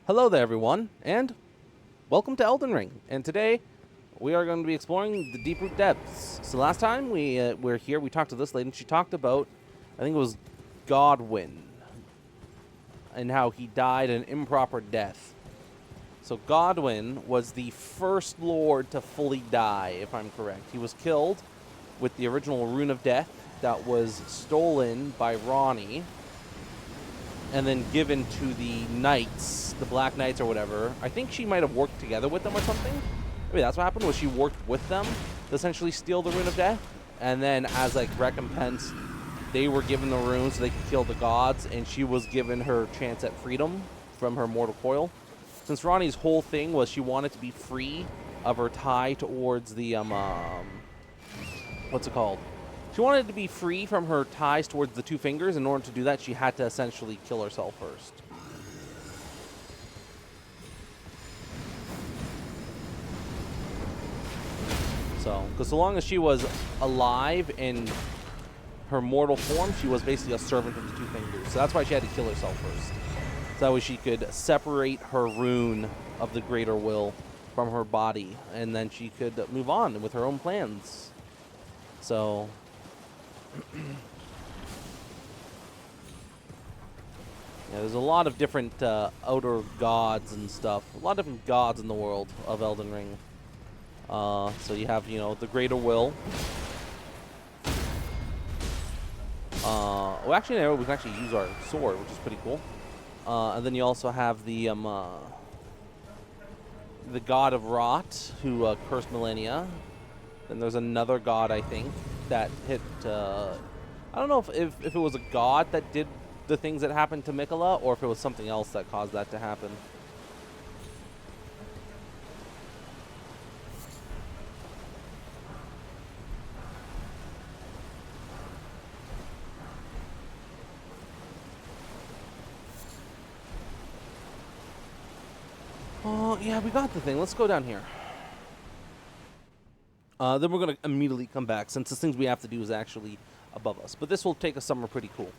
Hello there, everyone, and welcome to Elden Ring. And today, we are going to be exploring the Deeproot depths. So last time we were here, we talked to this lady, and she talked about, I think it was Godwyn, and how he died an improper death. So Godwyn was the first lord to fully die, if I'm correct. He was killed with the original Rune of Death that was stolen by Ronnie, and then given to the knights, the Black Knights or whatever. I think she might have worked together with them or something. Maybe that's what happened, was she worked with them to essentially steal the Rune of Death. And then as like recompense, they were given the rune so they could kill the gods, and she was given her chance at freedom from her mortal coil. Since Ronnie's whole thing was she wanted to be free of her tie towards the, what's it called? She wanted to be free from her ties towards the two fingers. In order to do that, she had to essentially kill herself first. So, because so long as she was alive in her mortal form, she was basically a servant of the two fingers. So that's why she had to kill herself first. So that way she could separate her rune of the greater will from her body, and then she could move on with her own plans. So yeah, there's a lot of different outer gods and stuff. A lot of different gods in the world of Elden Ring. So you have, the Greater Will. Well, actually, no, we can actually use our sword, which is pretty cool. And then you also have the God of Rot, who cursed Millennia. Then there's another god, I think, that hit. I don't know if it was a god that did the things that happened to Mikola, or if it was something else that caused that to happen. Oh, yeah, we got the thing. Let's go down here. Then we're going to immediately come back, since the things we have to do is actually above us. But this will take us somewhere pretty cool.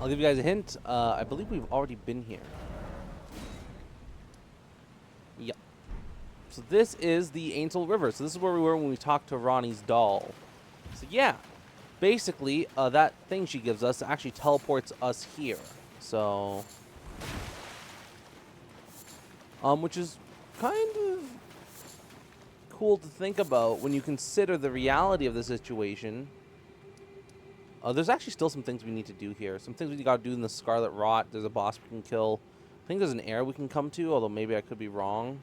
I'll give you guys a hint. I believe we've already been here. Yep. So this is the Angel River. So this is where we were when we talked to Ronnie's doll. So yeah, basically that thing she gives us actually teleports us here. So, which is kind of cool to think about when you consider the reality of the situation. There's actually still some things we need to do here. Some things we gotta do in the Scarlet Rot. There's a boss we can kill. I think there's an heir we can come to, although maybe I could be wrong.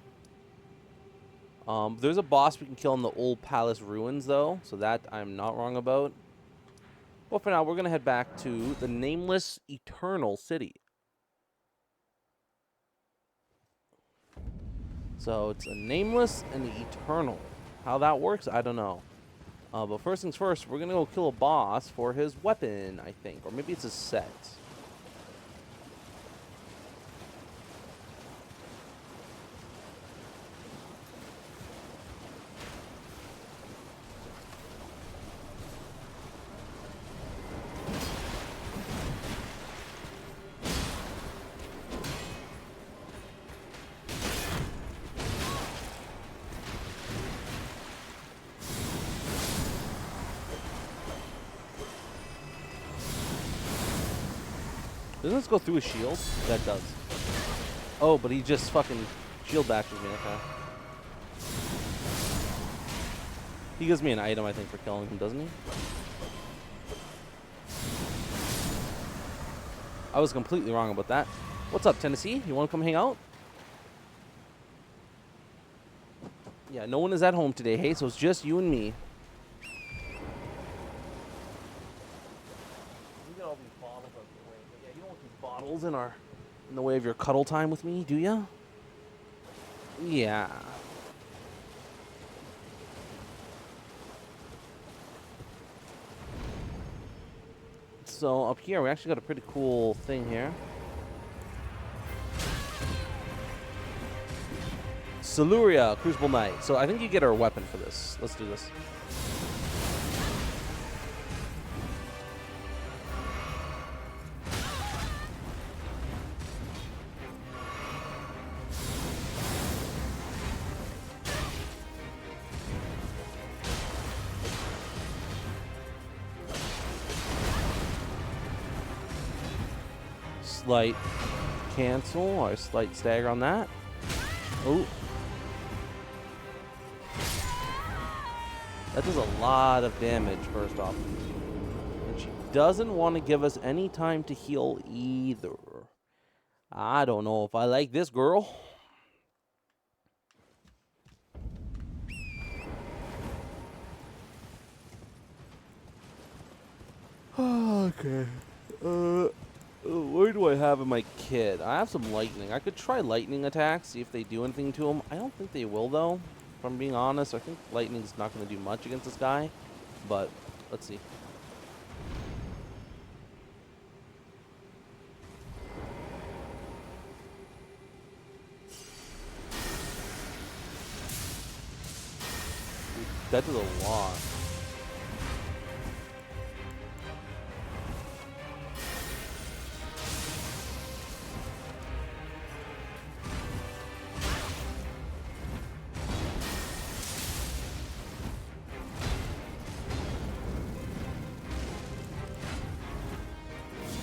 There's a boss we can kill in the Old Palace Ruins, though, so that I'm not wrong about. Well, for now, we're gonna head back to the Nameless Eternal City. So it's a Nameless and the Eternal. How that works, I don't know. But first things first, we're going to go kill a boss for his weapon, I think. Or maybe it's his set. Doesn't this go through his shield? That does. Oh, but he just fucking shield bashes me. Okay. He gives me an item, I think, for killing him, doesn't he? I was completely wrong about that. What's up, Tennessee? You want to come hang out? Yeah, no one is at home today, hey, so it's just you and me. Get all these bottles out of the way. But yeah, you don't want these bottles in the way of your cuddle time with me, do ya? Yeah. So up here, we actually got a pretty cool thing here. Siluria, Crucible Knight. So I think you get our weapon for this. Let's do this. Slight cancel or slight stagger on that. Oh. That does a lot of damage, first off. And she doesn't want to give us any time to heal either. I don't know if I like this girl. Okay. Where do I have in my kit? I have some lightning. I could try lightning attacks, see if they do anything to him. I don't think they will, though. If I'm being honest, I think lightning's not going to do much against this guy. But, let's see. That does a lot.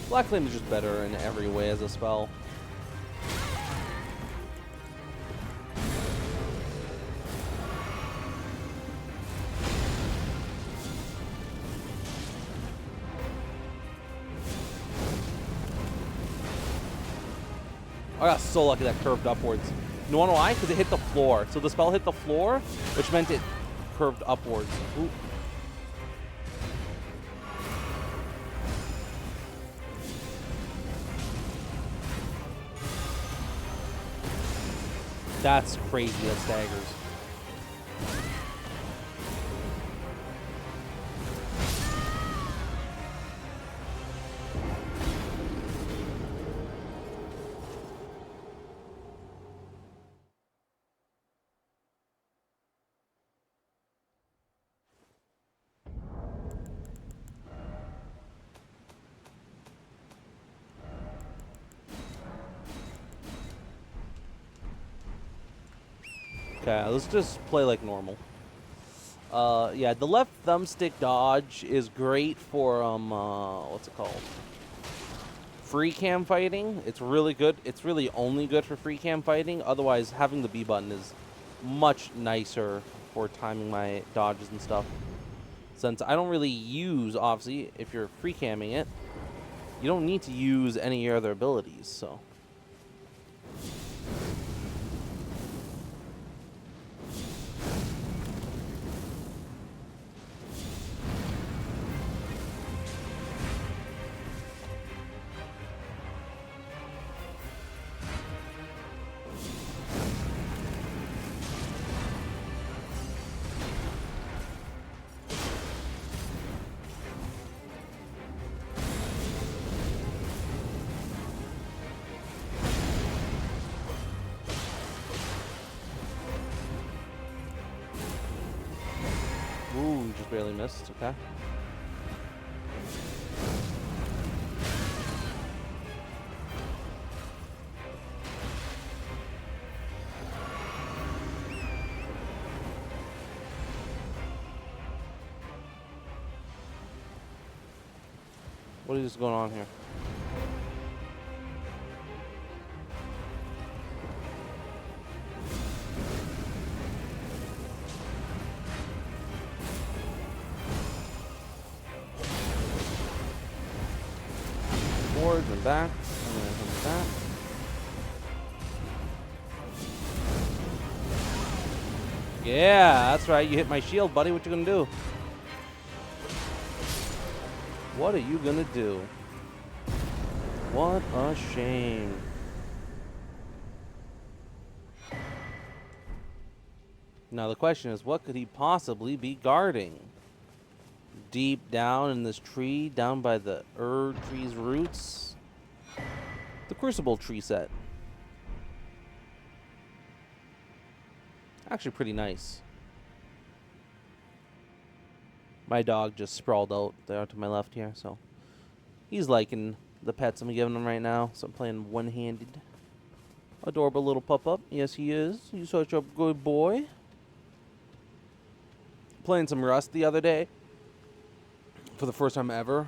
Black Flame is just better in every way as a spell. I got so lucky that curved upwards. You wanna know why? Because it hit the floor. So the spell hit the floor, which meant it curved upwards. Ooh. That's crazy, that staggers. Okay, let's just play like normal. Yeah, the left thumbstick dodge is great for, what's it called? Free cam fighting. It's really good. It's really only good for free cam fighting. Otherwise, having the B button is much nicer for timing my dodges and stuff. Since I don't really use, obviously, if you're free camming it, you don't need to use any of your other abilities, so. Ooh, you just barely missed. Okay. What is going on here? forwards and back. And then come back. Yeah, that's right. You hit my shield, buddy. What you gonna do? What are you gonna do? What a shame. Now the question is, what could he possibly be guarding? Deep down in this tree, down by the tree's roots? The Crucible tree set. Actually pretty nice. My dog just sprawled out there to my left here, so he's liking the pets I'm giving him right now, so I'm playing one-handed. Adorable little pup-up. Yes, he is. He's such a good boy. Playing some Rust the other day. For the first time ever.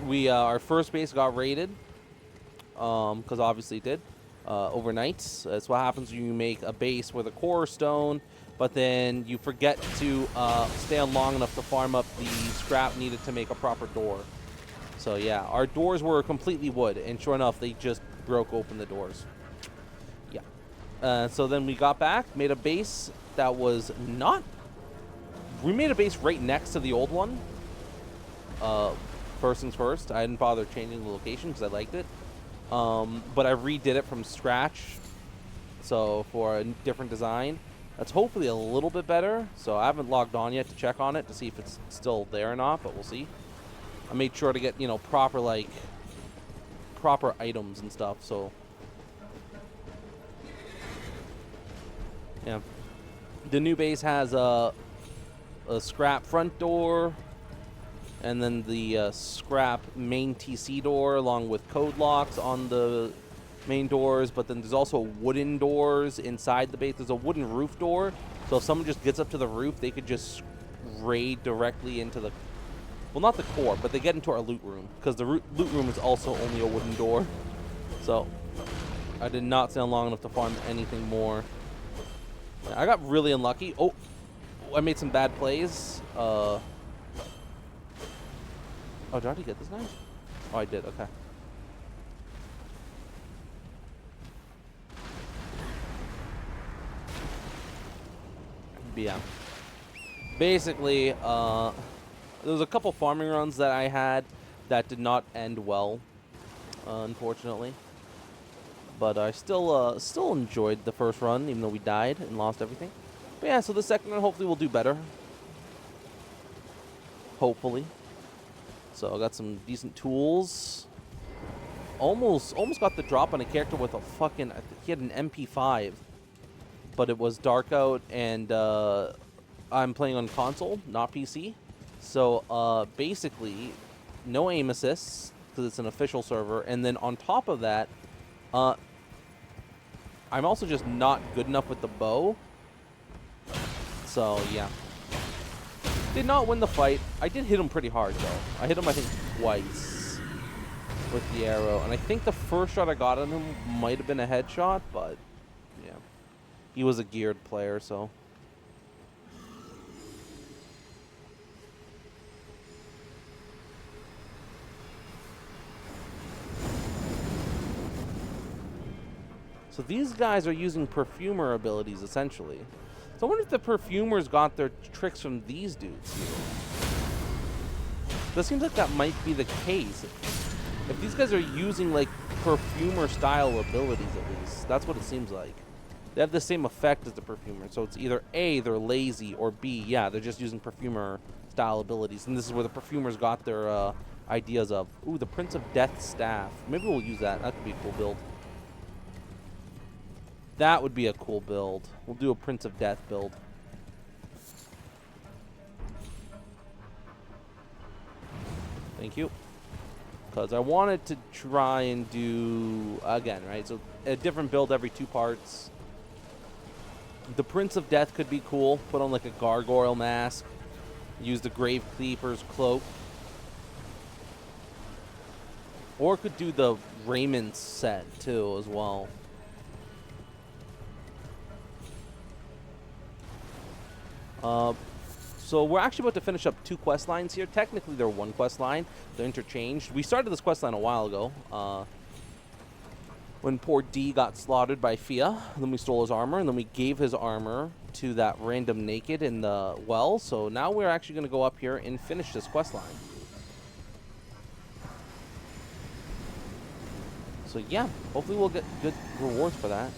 We, our first base got raided. Because obviously it did. Overnight. That's what happens when you make a base with a core stone, but then you forget to stay on long enough to farm up the scrap needed to make a proper door. So yeah, our doors were completely wood, and sure enough, they just broke open the doors. Yeah. So then we got back, made a base that was not... We made a base right next to the old one. First things first, I didn't bother changing the location because I liked it. But I redid it from scratch, so for a different design. That's hopefully a little bit better. So I haven't logged on yet to check on it to see if it's still there or not, but we'll see. I made sure to get, you know, proper items and stuff, so yeah. The new base has a scrap front door, and then the scrap main TC door along with code locks on the main doors, but then there's also wooden doors inside the base. There's a wooden roof door, so if someone just gets up to the roof, they could just raid directly into the... Well, not the core, but they get into our loot room, because the loot room is also only a wooden door. So I did not stay on long enough to farm anything more. I got really unlucky. Oh, I made some bad plays. Oh, did I already get this guy? Oh, I did. Okay. Yeah. Basically, there was a couple farming runs that I had that did not end well, unfortunately. But I still enjoyed the first run, even though we died and lost everything. But yeah, so the second run hopefully we'll do better. Hopefully. So I got some decent tools. Almost got the drop on a character with a fucking... He had an MP5. But it was dark out, and I'm playing on console, not PC. So basically, no aim assists, because it's an official server. And then on top of that, I'm also just not good enough with the bow. So yeah. Did not win the fight. I did hit him pretty hard, though. I hit him, I think, twice with the arrow. And I think the first shot I got on him might have been a headshot, but yeah. He was a geared player, so... So these guys are using perfumer abilities, essentially. So I wonder if the perfumers got their tricks from these dudes here. That seems like that might be the case. If these guys are using, like, perfumer-style abilities, at least. That's what it seems like. They have the same effect as the perfumer. So it's either A, they're lazy, or B, yeah, they're just using perfumer-style abilities. And this is where the perfumers got their ideas of. Ooh, the Prince of Death staff. Maybe we'll use that. That could be a cool build. That would be a cool build. We'll do a Prince of Death build. Thank you. Because I wanted to try and do, again, right? So a different build every 2 parts. The Prince of Death could be cool. Put on like a gargoyle mask. Use the Grave Keeper's cloak. Or could do the Raymond set too as well. So we're actually about to finish up 2 quest lines here. Technically, they're 1 quest line. They're interchanged. We started this quest line a while ago. When poor D got slaughtered by Fia, then we stole his armor, and then we gave his armor to that random naked in the well. So now we're actually going to go up here and finish this quest line. So yeah, hopefully we'll get good rewards for that.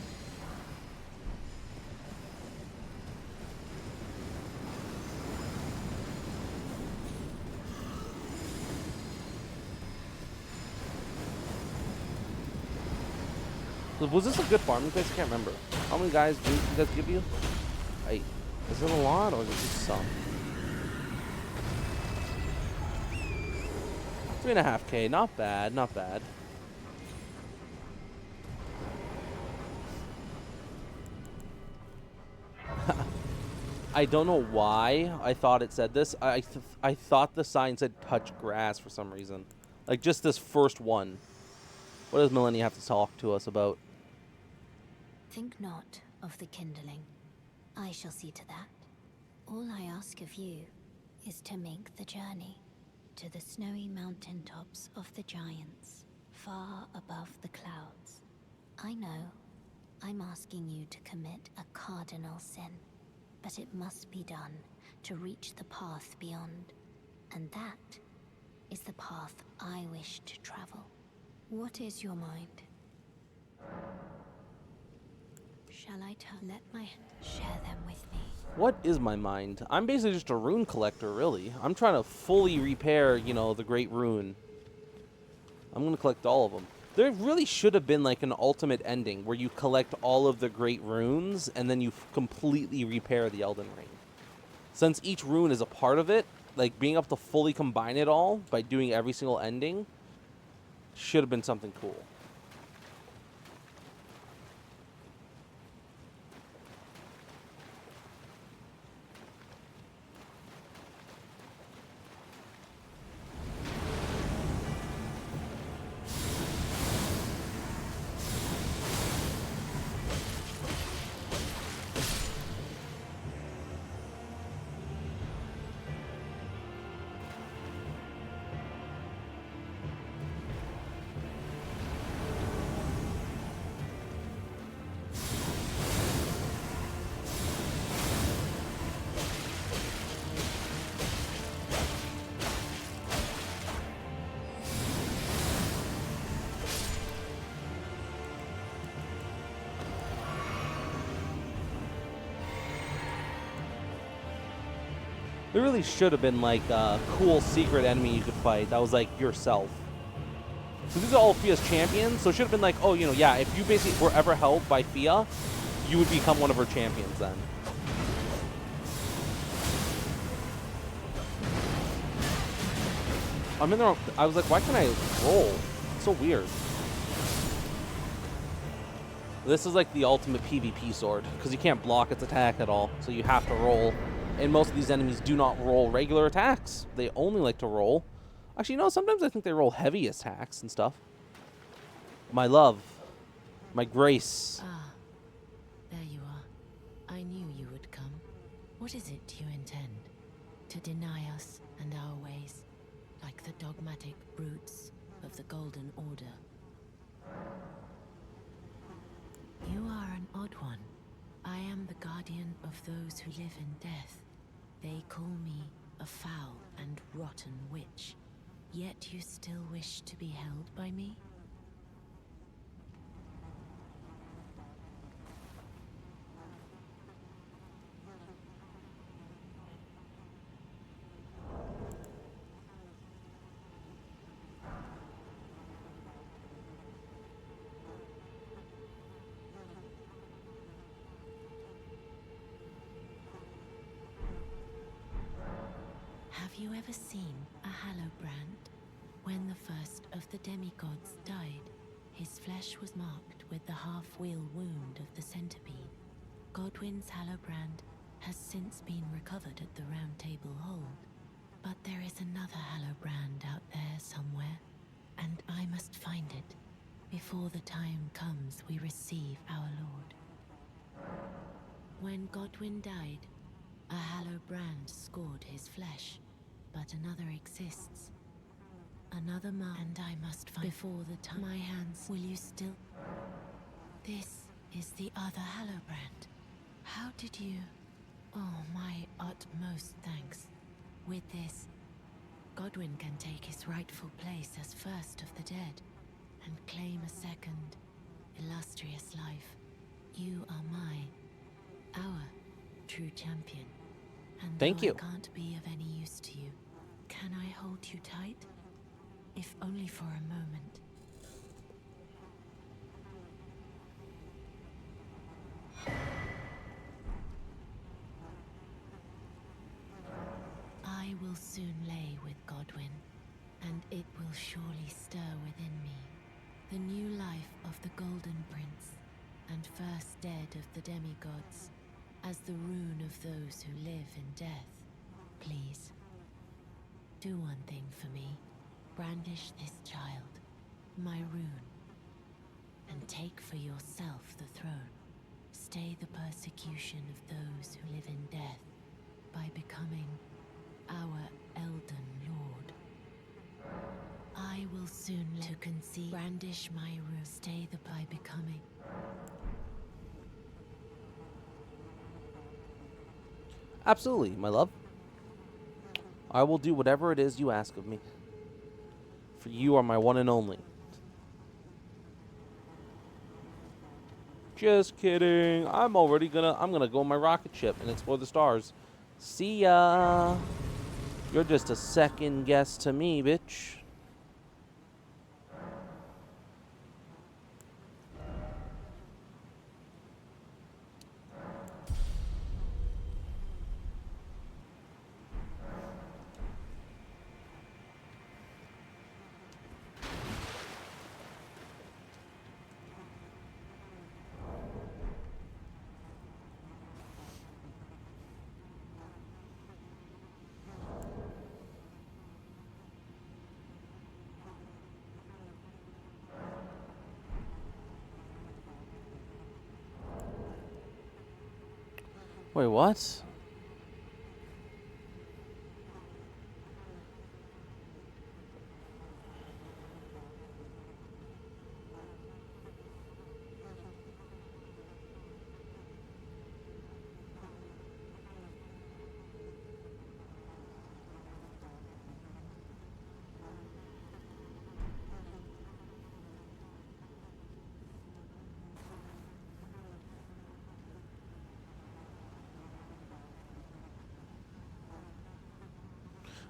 So was this a good farming place? I can't remember. How many guys do you guys give you? Is it a lot or is it just some? 3.5K, not bad, not bad. I don't know why I thought it said this. I thought the sign said touch grass for some reason. Like just this first one. What does Millennia have to talk to us about? Think not of the kindling. I shall see to that. All I ask of you is to make the journey to the snowy mountaintops of the giants, far above the clouds. I know I'm asking you to commit a cardinal sin, but it must be done to reach the path beyond. And that is the path I wish to travel. What is your mind? Shall I let my share them with me? What is my mind? I'm basically just a rune collector, really. I'm trying to fully repair, you know, the Great Rune. I'm going to collect all of them. There really should have been like an ultimate ending where you collect all of the Great Runes and then you completely repair the Elden Ring. Since each rune is a part of it, like being able to fully combine it all by doing every single ending should have been something cool. There really should have been like a cool secret enemy you could fight that was like yourself. So these are all Fia's champions, so it should have been like, oh, you know, yeah, if you basically were ever held by Fia, you would become one of her champions then. I'm in the wrong, I was like, why can't I roll? It's so weird. This is like the ultimate PvP sword, because you can't block its attack at all, so you have to roll. And most of these enemies do not roll regular attacks. They only like to roll. Actually, no, sometimes I think they roll heavy attacks and stuff. My love. My grace. Ah, there you are. I knew you would come. What is it you intend? To deny us and our ways, like the dogmatic brutes of the Golden Order? You are an odd one. I am the guardian of those who live in death. They call me a foul and rotten witch. Yet you still wish to be held by me? Have you ever seen a Hallowbrand? When the first of the demigods died, his flesh was marked with the half-wheel wound of the centipede. Godwyn's Hallowbrand has since been recovered at the Round Table Hold, but there is another Hallowbrand out there somewhere, and I must find it before the time comes we receive our Lord. When Godwyn died, A hallow brand scored his flesh, but another exists. Another mark, and I must find before the time. My hands, will you still? This is the other hallow brand. How did you? Oh, my utmost thanks. With this, Godwyn can take his rightful place as first of the dead, and claim a second, illustrious life. You are our true champion. And Thank though you. I can't be of any use to you, can I hold you tight? If only for a moment. I will soon lay with Godwyn, and it will surely stir within me the new life of the Golden Prince, and first dead of the demigods, as the rune of those who live in death. Please, do one thing for me. Brandish this child, my rune, and take for yourself the throne. Stay the persecution of those who live in death by becoming our Elden Lord. I will soon to conceive. Brandish my rune. Stay the by becoming. Absolutely, my love. I will do whatever it is you ask of me. For you are my one and only. Just kidding. I'm gonna go on my rocket ship and explore the stars. See ya. You're just a second guess to me, bitch. Wait, what?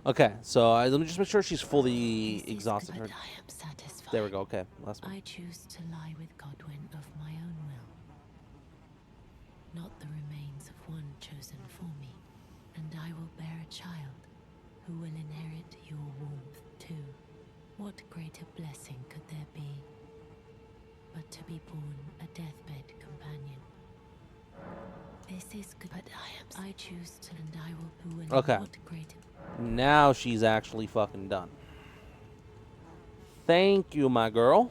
Okay, so let me just make sure she's fully exhausted. But I am satisfied. There we go. Okay, last one. I choose to lie with Godwyn of my own will, not the remains of one chosen for me, and I will bear a child who will inherit your warmth too. What greater blessing could there be but to be born a deathbed companion? This is good, but I choose to, and I will who will. Okay. What greater? Now she's actually fucking done. Thank you, my girl.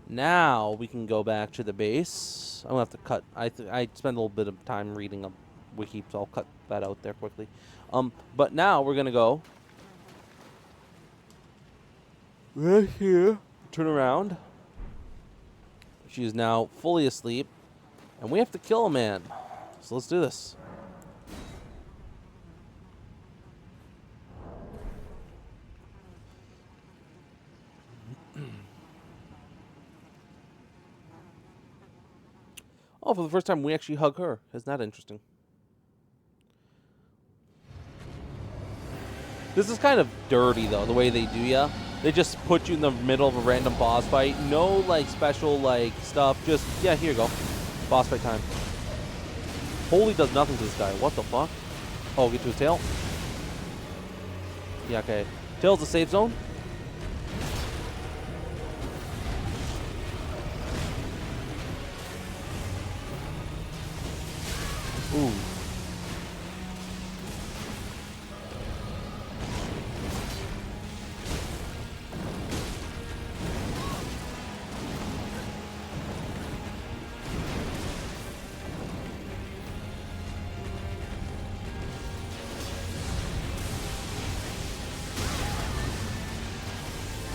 Now we can go back to the base. I'm gonna have to cut. I spent a little bit of time reading a wiki, so I'll cut that out there quickly. But now we're gonna go right here. Turn around. She is now fully asleep, and we have to kill a man. So let's do this. Oh, for the first time, we actually hug her. Isn't that interesting? This is kind of dirty, though, the way they do ya. They just put you in the middle of a random boss fight. No, like, special, like, stuff. Just, yeah, here you go. Boss fight time. Holy does nothing to this guy. What the fuck? Oh, get to his tail? Yeah, okay. Tail's the safe zone. Ooh.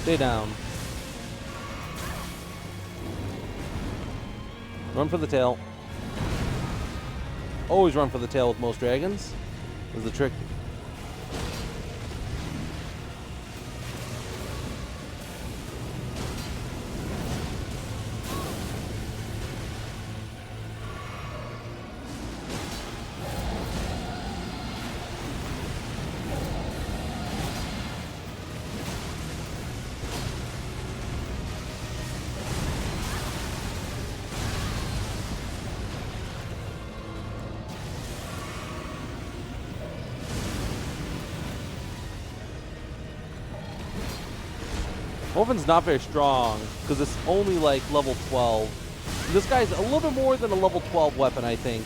Stay down. Run for the tail. Always run for the tail with most dragons. Is the trick. Wolfen's not very strong because it's only like level 12. This guy's a little bit more than a level 12 weapon, I think.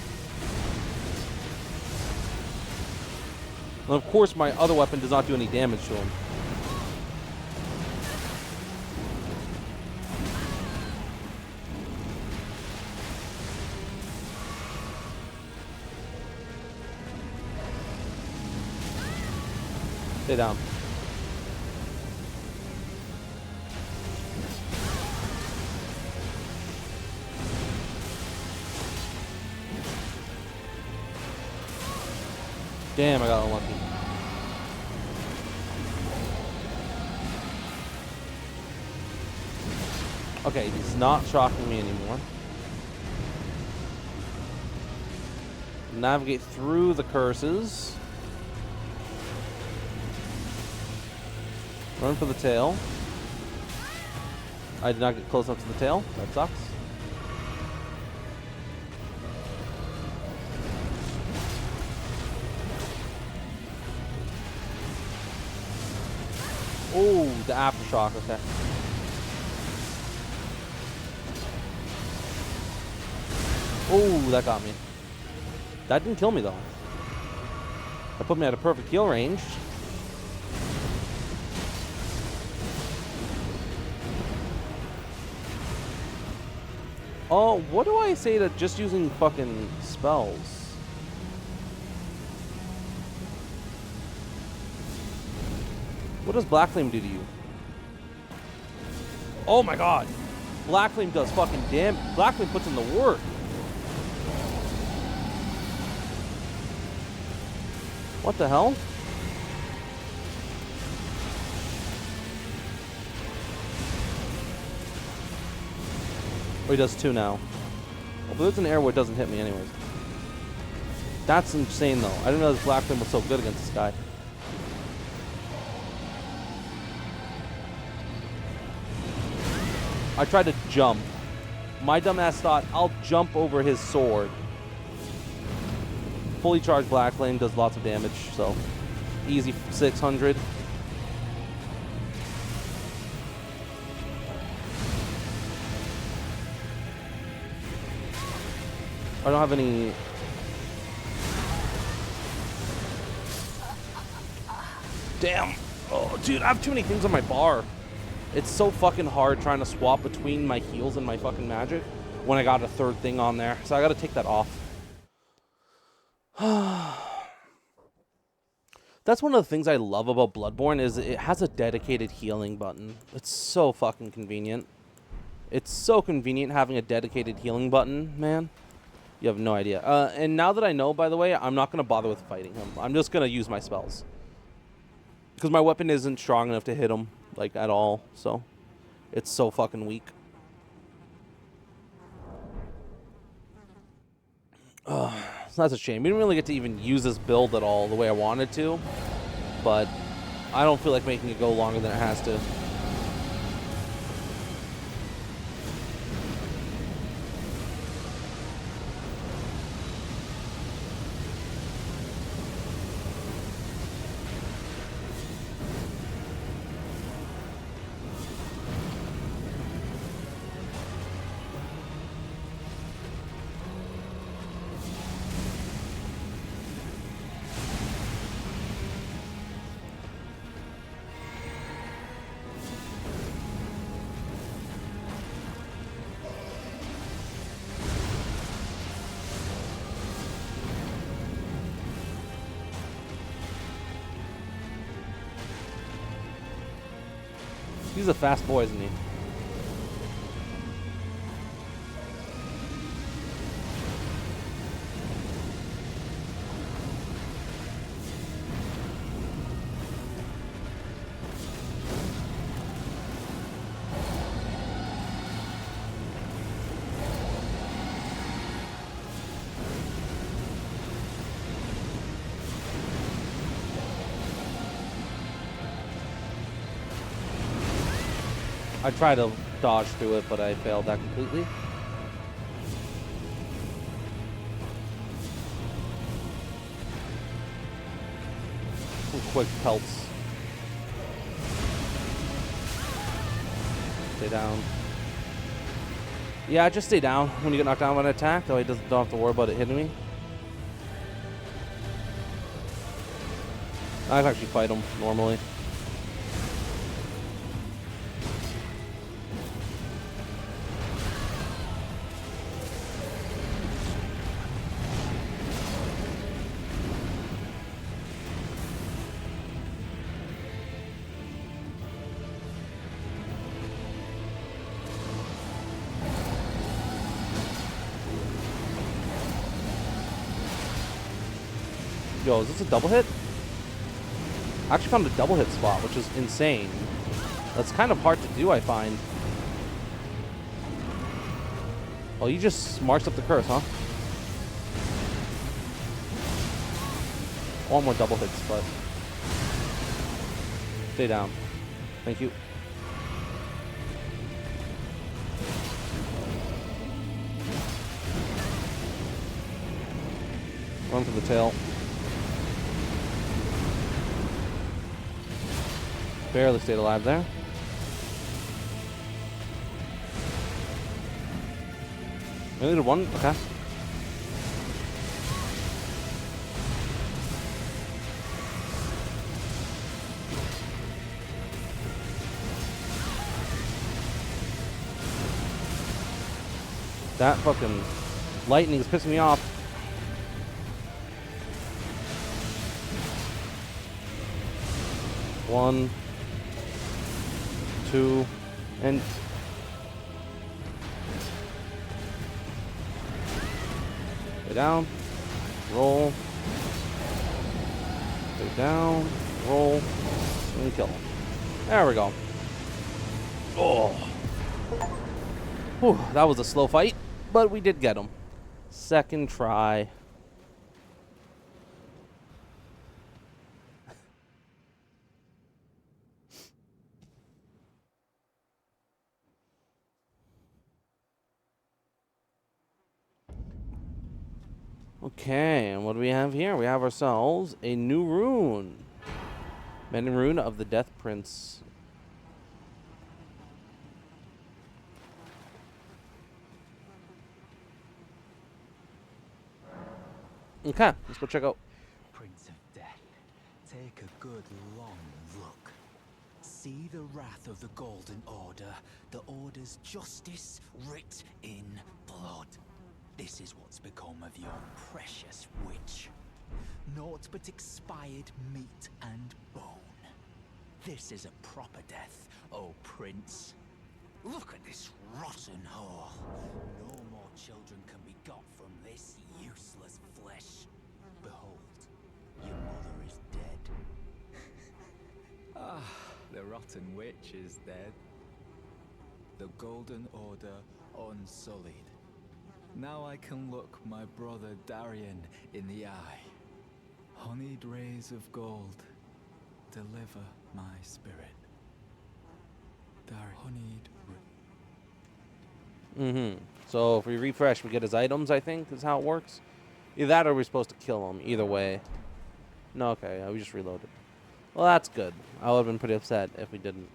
And of course, my other weapon does not do any damage to him. Stay down. Damn, I got unlucky. Okay, he's not shocking me anymore. Navigate through the curses. Run for the tail. I did not get close enough to the tail. That sucks. Oh, the aftershock, okay. Oh, that got me. That didn't kill me, though. That put me at a perfect heal range. Oh, what do I say to just using fucking spells? What does Black Flame do to you? Oh my god. Black Flame does fucking damage. Black Flame puts in the work. What the hell? Oh, he does 2 now. Oh, but there's an area where it doesn't hit me anyways. That's insane though. I didn't realize Black Flame was so good against this guy. I tried to jump. My dumbass thought I'll jump over his sword. Fully charged Black Flame does lots of damage, so easy 600. I don't have any. Damn. Oh, dude, I have too many things on my bar. It's so fucking hard trying to swap between my heals and my fucking magic when I got a third thing on there. So I gotta take that off. That's one of the things I love about Bloodborne is it has a dedicated healing button. It's so fucking convenient. It's so convenient having a dedicated healing button, man. You have no idea. And now that I know, by the way, I'm not gonna bother with fighting him. I'm just gonna use my spells. Because my weapon isn't strong enough to hit him. Like, at all, so it's so fucking weak. So that's a shame. We didn't really get to even use this build at all the way I wanted to, but I don't feel like making it go longer than it has to. He's a fast boy, isn't he? I tried to dodge through it, but I failed that completely. Some quick pelts. Stay down. Yeah, just stay down when you get knocked down by an attack. That way don't have to worry about it hitting me. I can actually fight him normally. Yo, is this a double hit? I actually found a double hit spot, which is insane. That's kind of hard to do, I find. Oh, you just marched up the curse, huh? One more double hits, but... Stay down. Thank you. Run for the tail. Barely stayed alive there. Only did one? Okay. That fucking lightning is pissing me off. One, two, and stay down, roll, stay down, roll, and kill him. There we go. Oh, whew, that was a slow fight, but we did get him. Second try. Okay, and what do we have here? We have ourselves a new rune. Mending Rune of the Death Prince. Okay, let's go check out. Prince of Death, take a good long look. See the wrath of the Golden Order, the Order's justice writ in blood. This is what's become of your precious witch. Naught but expired meat and bone. This is a proper death, O Prince. Look at this rotten whore. No more children can be got from this useless flesh. Behold, your mother is dead. The rotten witch is dead. The Golden Order unsullied. Now I can look my brother Darien in the eye. Honeyed rays of gold, deliver my spirit. Honeyed. So if we refresh, we get his items, I think, is how it works. Either that or we're supposed to kill him. Either way. No, okay, yeah, we just reloaded. Well, that's good. I would have been pretty upset if we didn't.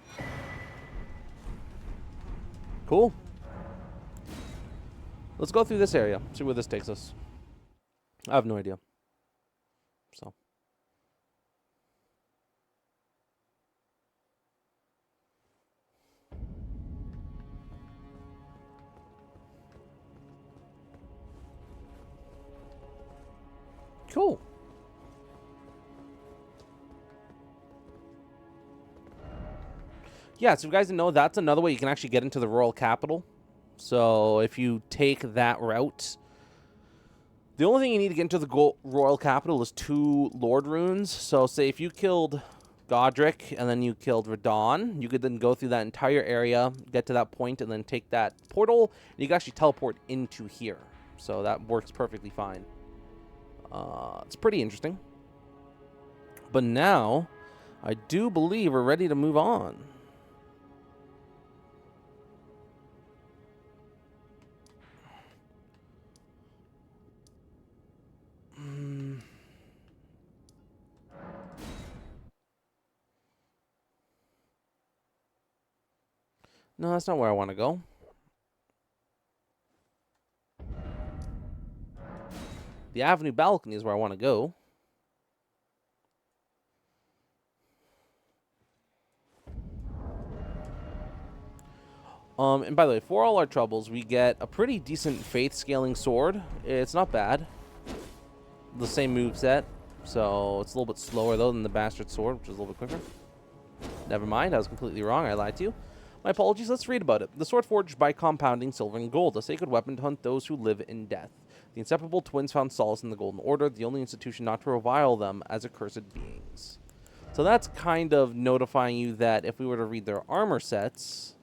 Cool. Let's go through this area, see where this takes us. I have no idea. So. Cool. Yeah, so if you guys didn't know, that's another way you can actually get into the royal capital. So if you take that route, the only thing you need to get into the royal capital is 2 lord runes. So say if you killed Godric and then you killed Radon, you could then go through that entire area, get to that point, and then take that portal, and you can actually teleport into here. So that works perfectly fine. It's pretty interesting. But now, I do believe we're ready to move on. No, that's not where I want to go. The Avenue Balcony is where I want to go. And by the way, for all our troubles, we get a pretty decent faith scaling sword. It's not bad. The same moveset, so it's a little bit slower though than the Bastard Sword, which is a little bit quicker. Never mind, I was completely wrong. I lied to you. My apologies. Let's read about it. The sword forged by compounding silver and gold, a sacred weapon to hunt those who live in death. The inseparable twins found solace in the Golden Order, the only institution not to revile them as accursed beings. So that's kind of notifying you that if we were to read their armor sets,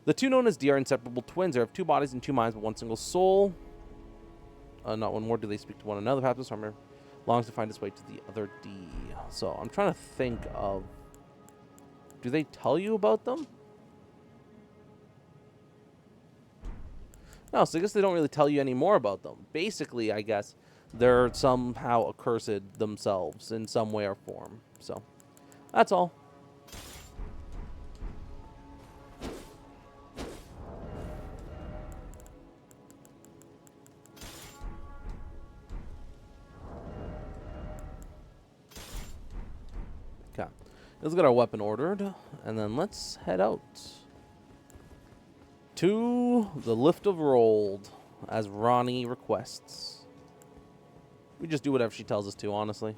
the 2 known as D are inseparable twins. They have 2 bodies and 2 minds, but 1 single soul. Not one more. Do they speak to one another? Perhaps this armor longs to find its way to the other D. So I'm trying to think of... Do they tell you about them? No, so I guess they don't really tell you any more about them. Basically, I guess, they're somehow accursed themselves in some way or form. So, that's all. Okay. Let's get our weapon ordered, and then let's head out to the Lift of Rold, as Ronnie requests. We just do whatever she tells us to, honestly.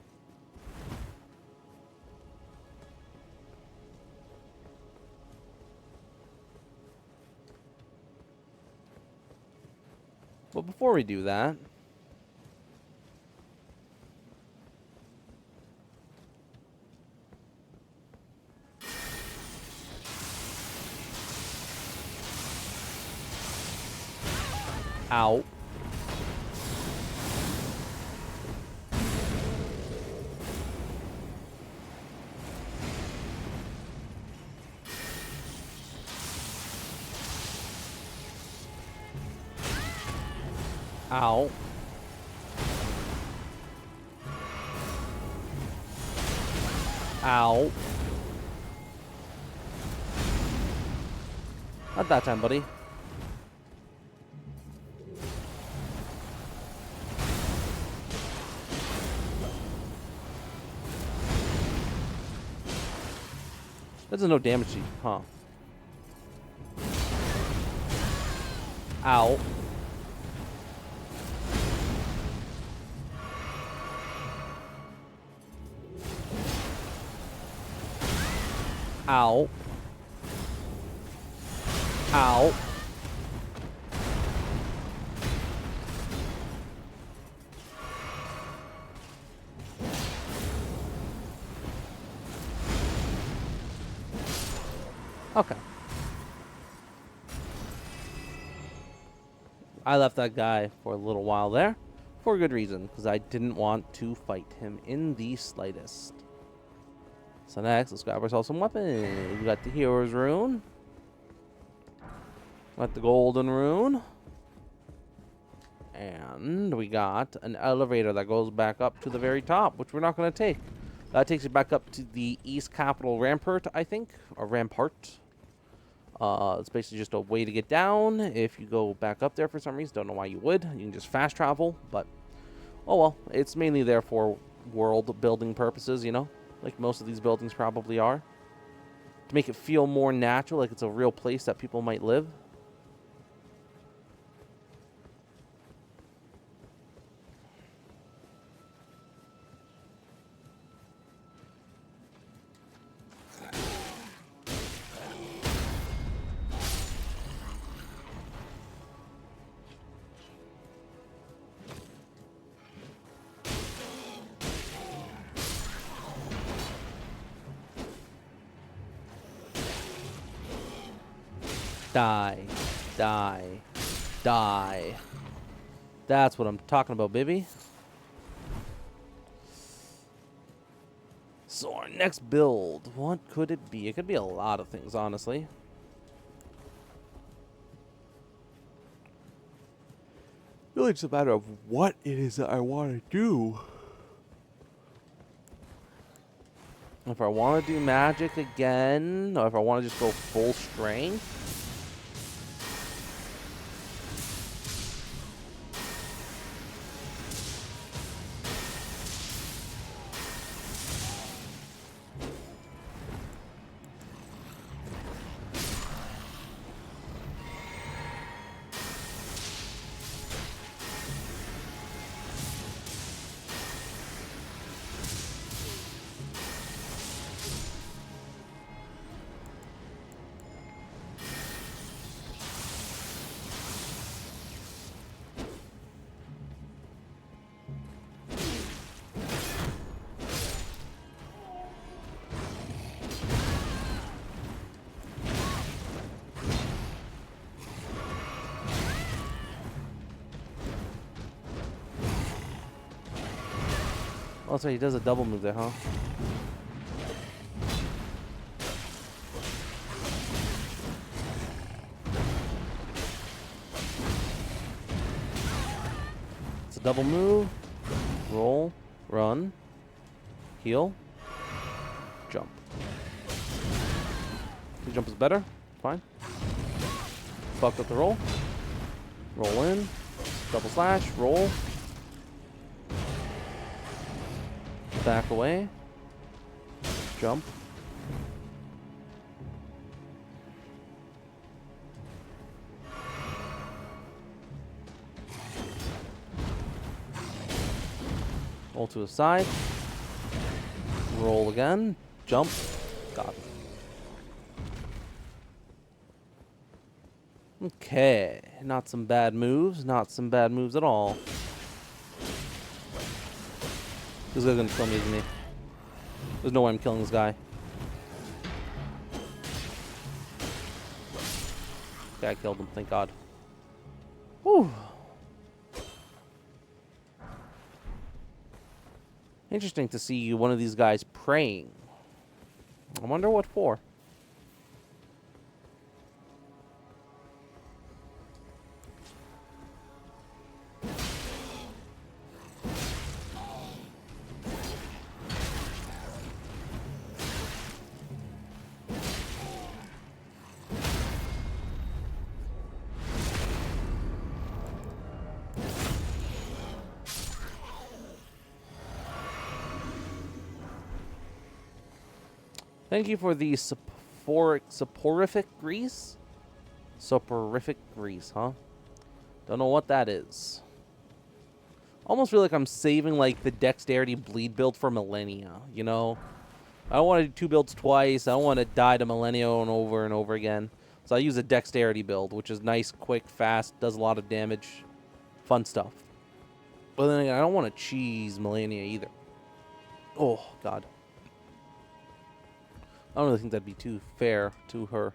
But before we do that... Ow. Ow. Ow. Not that time, buddy. That does no damage to you, huh? Ow. Ow. Ow. Okay. I left that guy for a little while there for a good reason, because I didn't want to fight him in the slightest. So next, let's grab ourselves some weapons. We got the Hero's Rune. Got the Golden Rune. And we got an elevator that goes back up to the very top, which we're not going to take. That takes you back up to the East Capital Rampart, I think, or Rampart. It's basically just a way to get down. If you go back up there for some reason, don't know why you would. You can just fast travel, but oh well. It's mainly there for world building purposes, you know, like most of these buildings probably are, to make it feel more natural, like it's a real place that people might live. Die. Die. Die. That's what I'm talking about, baby. So our next build, what could it be? It could be a lot of things, honestly. Really just a matter of what it is that I want to do. If I want to do magic again, or if I want to just go full strength. Oh, sorry, he does a double move there, huh? It's a double move. Roll, run, heal, jump. The jump is better. Fine. Fucked up the roll. Roll in. Double slash. Roll. Back away. Jump. Roll to the side. Roll again. Jump. Got it. Okay. Not some bad moves. Not some bad moves at all. This guy's gonna kill me, isn't he? There's no way I'm killing this guy. Okay, I killed him, thank God. Whew. Interesting to see one of these guys praying. I wonder what for. Thank you for the soporific grease? Soporific grease, huh? Don't know what that is. Almost feel like I'm saving like the dexterity bleed build for Millennia, you know? I don't want to do 2 builds twice. I don't want to die to Millennia and over again. So I use a dexterity build, which is nice, quick, fast, does a lot of damage. Fun stuff. But then again, I don't want to cheese Millennia either. Oh, God. I don't really think that'd be too fair to her.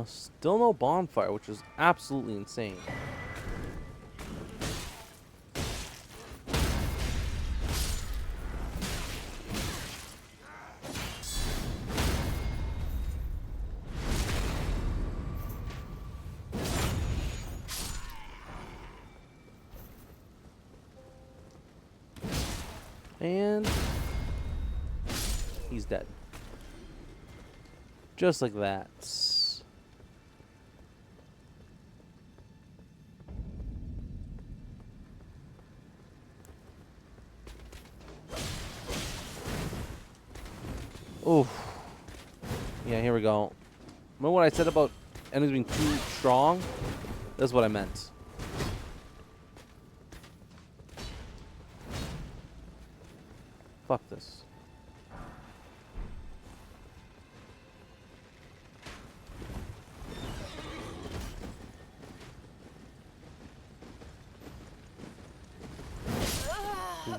Still no bonfire, which is absolutely insane. And he's dead. Just like that. Oh. Yeah, here we go. Remember what I said about enemies being too strong. That's what I meant. Fuck this.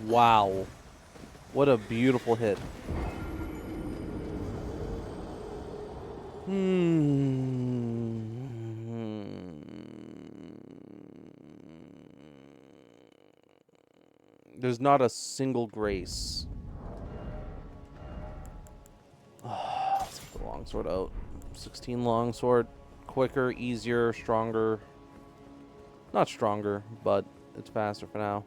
Wow. What a beautiful hit. There's not a single grace. Let's get the longsword out. 16 longsword. Quicker, easier, stronger. Not stronger, but it's faster for now.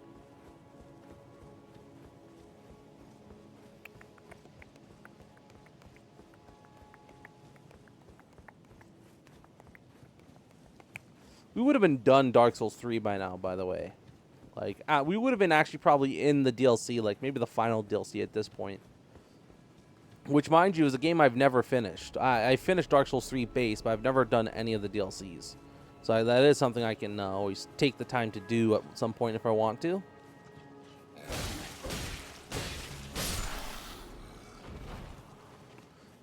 We would have been done Dark Souls 3 by now, by the way. Like, we would have been actually probably in the DLC, like maybe the final DLC at this point. Which, mind you, is a game I've never finished. I finished Dark Souls 3 base, but I've never done any of the DLCs. So that is something I can always take the time to do at some point if I want to.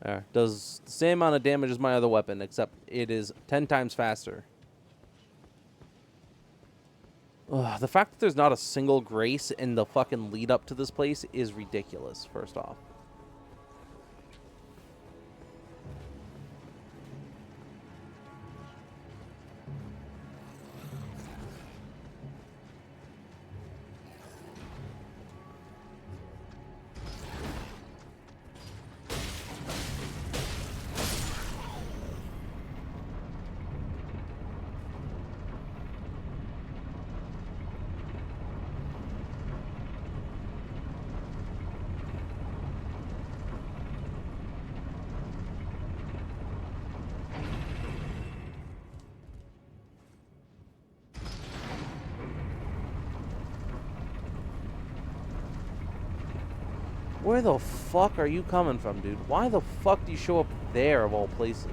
There. Does the same amount of damage as my other weapon, except it is 10 times faster. Ugh, the fact that there's not a single grace in the fucking lead up to this place is ridiculous, first off. Where the fuck are you coming from, dude? Why the fuck do you show up there, of all places?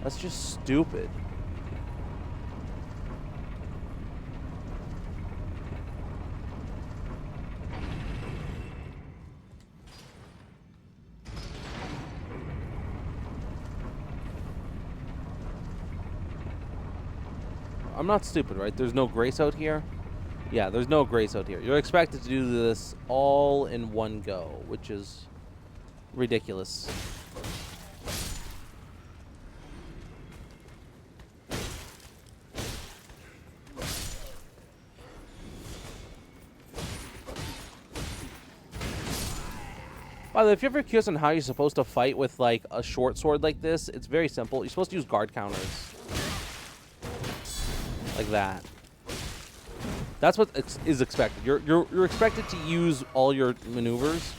That's just stupid. I'm not stupid, right? There's no grace out here. Yeah, there's no grace out here. You're expected to do this all in one go, which is ridiculous. By the way, if you're ever curious on how you're supposed to fight with like a short sword like this, it's very simple. You're supposed to use guard counters. Like that. That's what is expected. You're expected to use all your maneuvers.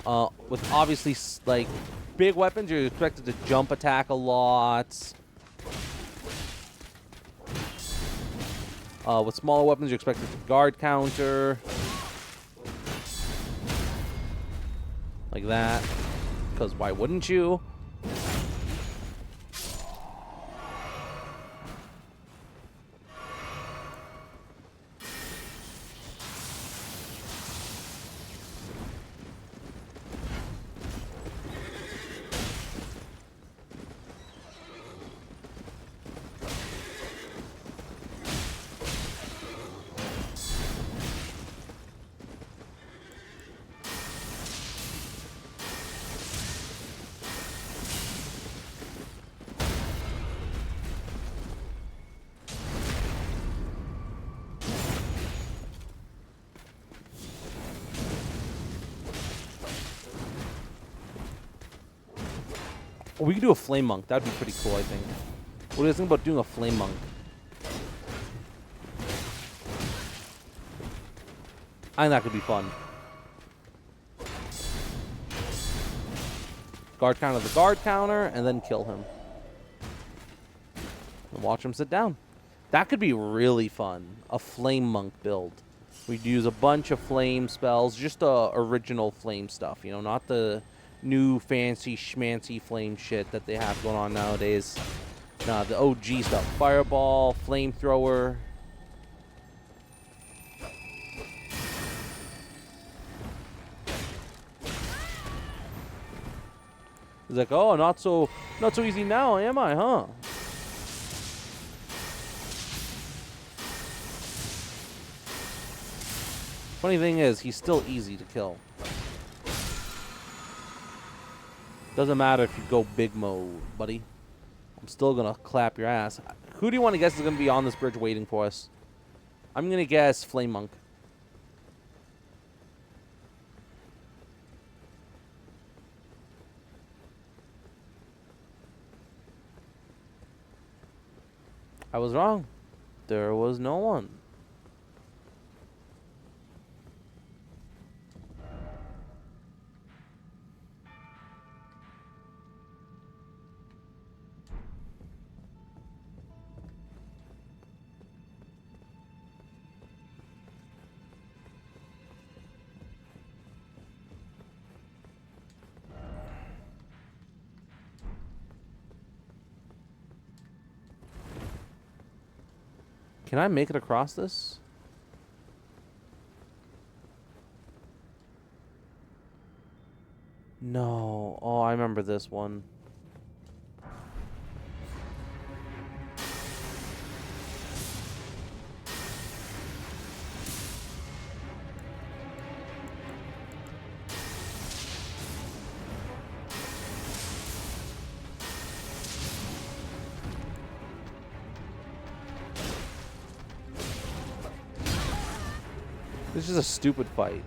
With obviously like big weapons, you're expected to jump attack a lot. With smaller weapons, you're expected to guard counter. Like that. Because why wouldn't you? Or we could do a flame monk. That'd be pretty cool, I think. What do you think about doing a flame monk? I think that could be fun. Guard counter the guard counter, and then kill him. And watch him sit down. That could be really fun. A flame monk build. We'd use a bunch of flame spells, just original flame stuff, you know, not the new fancy schmancy flame shit that they have going on nowadays. Nah, the OG stuff. Fireball, flamethrower. He's like, oh, not so easy now, am I, huh? Funny thing is, he's still easy to kill. Doesn't matter if you go big mode, buddy. I'm still gonna clap your ass. Who do you want to guess is gonna be on this bridge waiting for us? I'm gonna guess Flame Monk. I was wrong. There was no one. Can I make it across this? No. Oh, I remember this one. This is a stupid fight.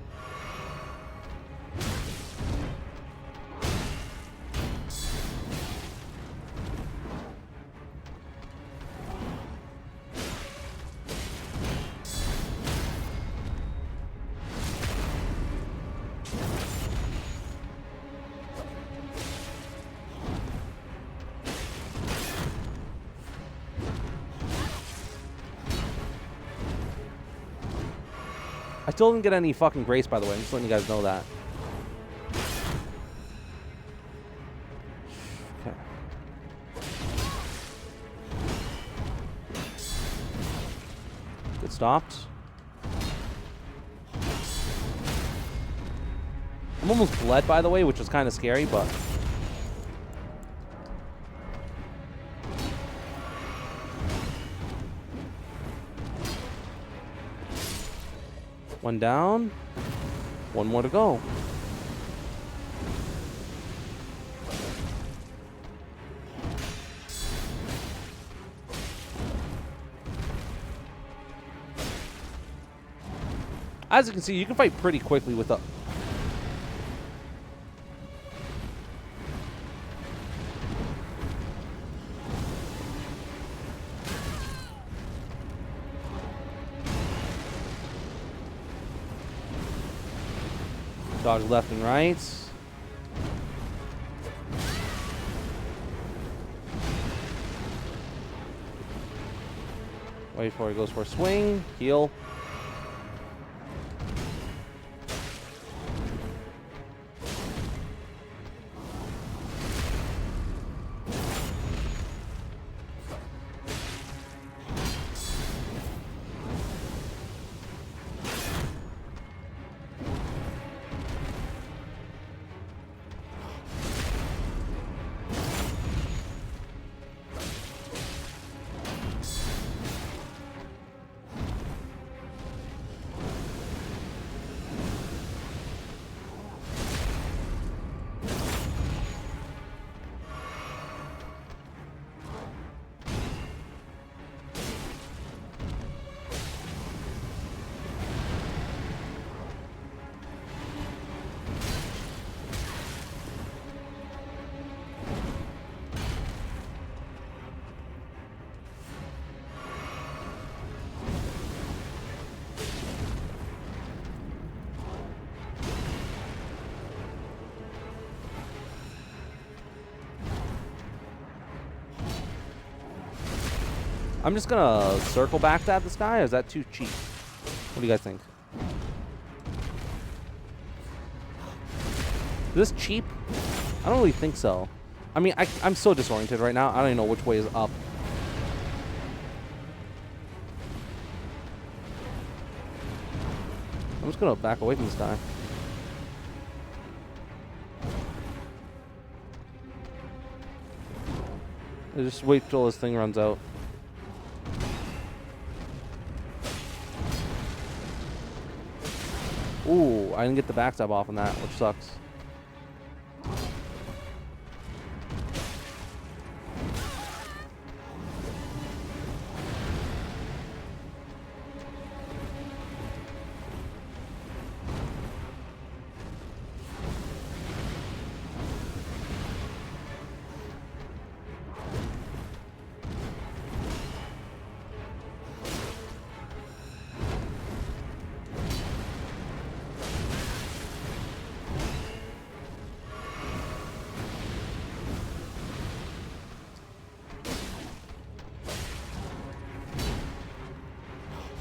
I still didn't get any fucking grace, by the way. I'm just letting you guys know that. Okay. Get stopped. I'm almost bled, by the way, which was kind of scary, but... One down. One more to go. As you can see, you can fight pretty quickly with a... Dodge left and right. Wait for it, goes for a swing. Heal. I'm just gonna circle back to this guy, or is that too cheap? What do you guys think? Is this cheap? I don't really think so. I mean, I'm so disoriented right now. I don't even know which way is up. I'm just gonna back away from this guy. I just wait till this thing runs out. Ooh, I didn't get the backstab off on that, which sucks.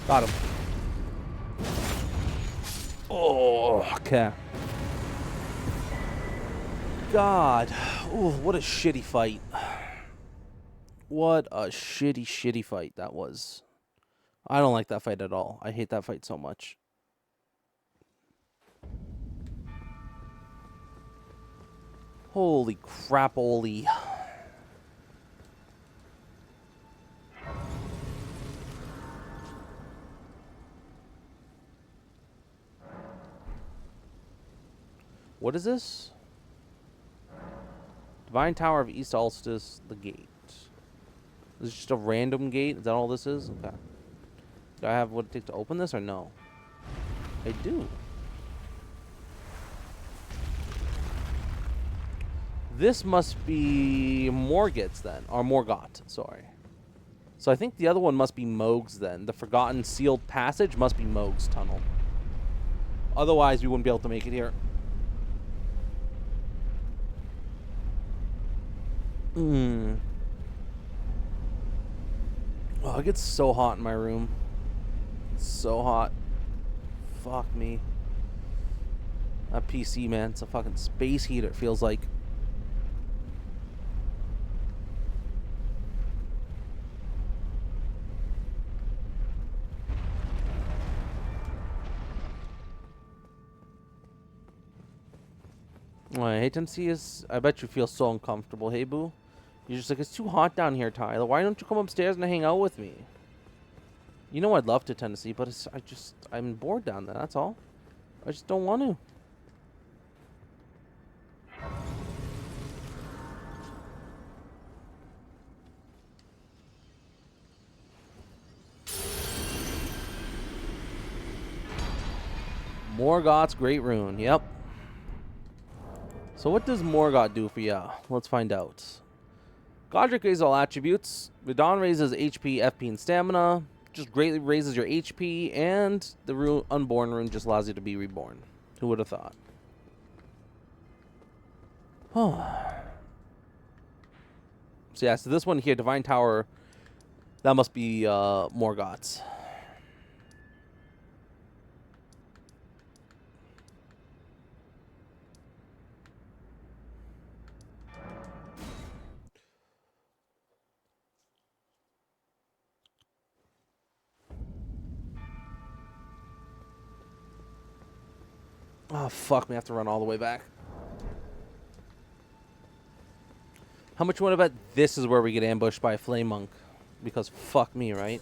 Got him. Oh, okay. God. Ooh, what a shitty fight. What a shitty fight that was. I don't like that fight at all. I hate that fight so much. Holy crap, Oli. What is this? Divine Tower of East Alstis, the gate. Is this just a random gate? Is that all this is? Okay. Do I have what it takes to open this or no? I do. This must be Morgoth's then. Or Morgoth, sorry. So I think the other one must be Mohg's then. The Forgotten Sealed Passage must be Mohg's tunnel. Otherwise, we wouldn't be able to make it here. Oh, it gets so hot in my room. It's so hot. Fuck me. That PC, man. It's a fucking space heater, it feels like. Oh, I hate to see us. I bet you feel so uncomfortable. Hey, boo. You're just like, it's too hot down here, Tyler. Why don't you come upstairs and hang out with me? You know I'd love to, Tennessee, but I'm bored down there, that's all. I just don't want to. Morgoth's Great Rune, yep. So what does Morgoth do for ya? Let's find out. Godric raises all attributes. Vidon raises HP, FP, and stamina. Just greatly raises your HP, and the rune, Unborn rune just allows you to be reborn. Who would have thought? So yeah, so this one here, Divine Tower, that must be Morgoth's. Oh, fuck, we have to run all the way back. How much you want to bet this is where we get ambushed by a flame monk? Because fuck me, right?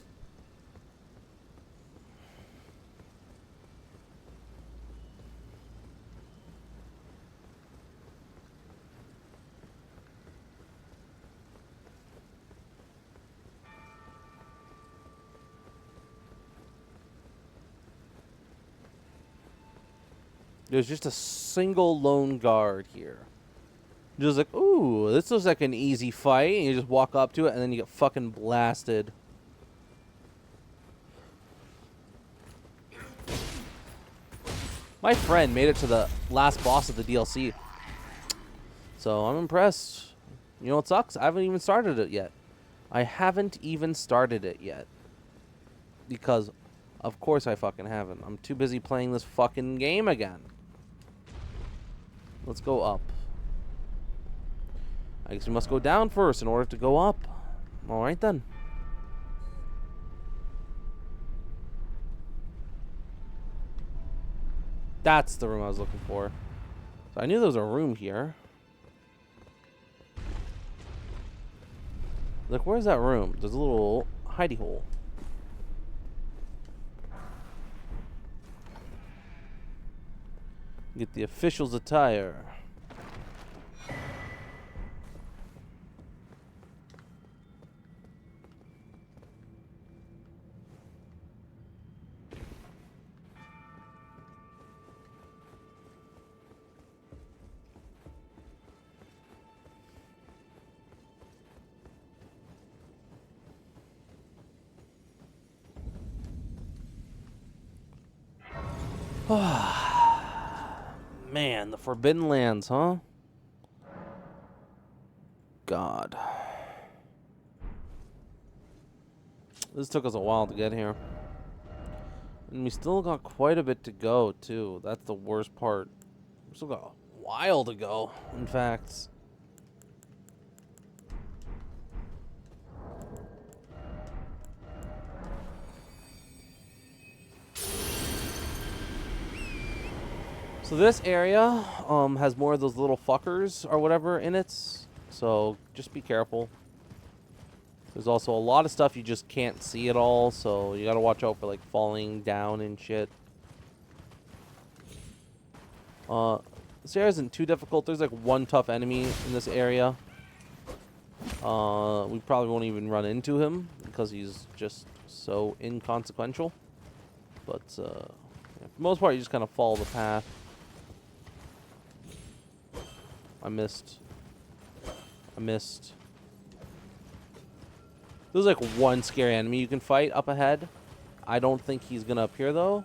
There's just a single lone guard here. Just like, ooh, this looks like an easy fight. And you just walk up to it, and then you get fucking blasted. My friend made it to the last boss of the DLC. So I'm impressed. You know what sucks? I haven't even started it yet. I haven't even started it yet. Because, of course I fucking haven't. I'm too busy playing this fucking game again. Let's go up. I guess we must go down first in order to go up. Alright then. That's the room I was looking for. So I knew there was a room here. Look, where's that room? There's a little hidey hole. Get the official's attire. Man, the Forbidden Lands, huh? God. This took us a while to get here. And we still got quite a bit to go, too. That's the worst part. We still got a while to go, in fact. So this area has more of those little fuckers or whatever in it. So just be careful. There's also a lot of stuff you just can't see at all, so you gotta watch out for like falling down and shit. This area isn't too difficult. There's like one tough enemy in this area. We probably won't even run into him because he's just so inconsequential. But yeah, for the most part, you just kind of follow the path. I missed. There's like one scary enemy you can fight up ahead. I don't think he's gonna appear though.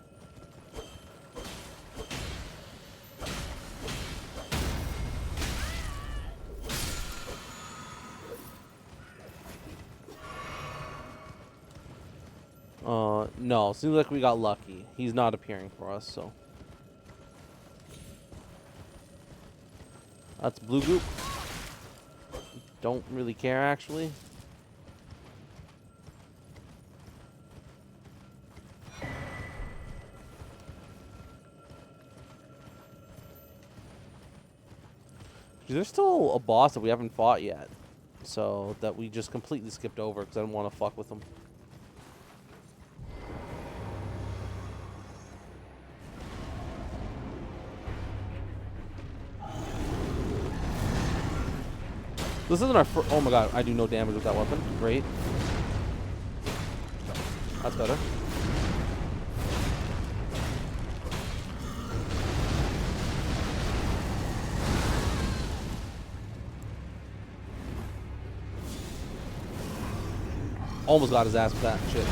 No, seems like we got lucky. He's not appearing for us, so. That's blue goop. Don't really care, actually. There's still a boss that we haven't fought yet. So, that we just completely skipped over because I didn't want to fuck with him. This isn't our first. Oh my god, I do no damage with that weapon. Great. That's better. Almost got his ass with that shit.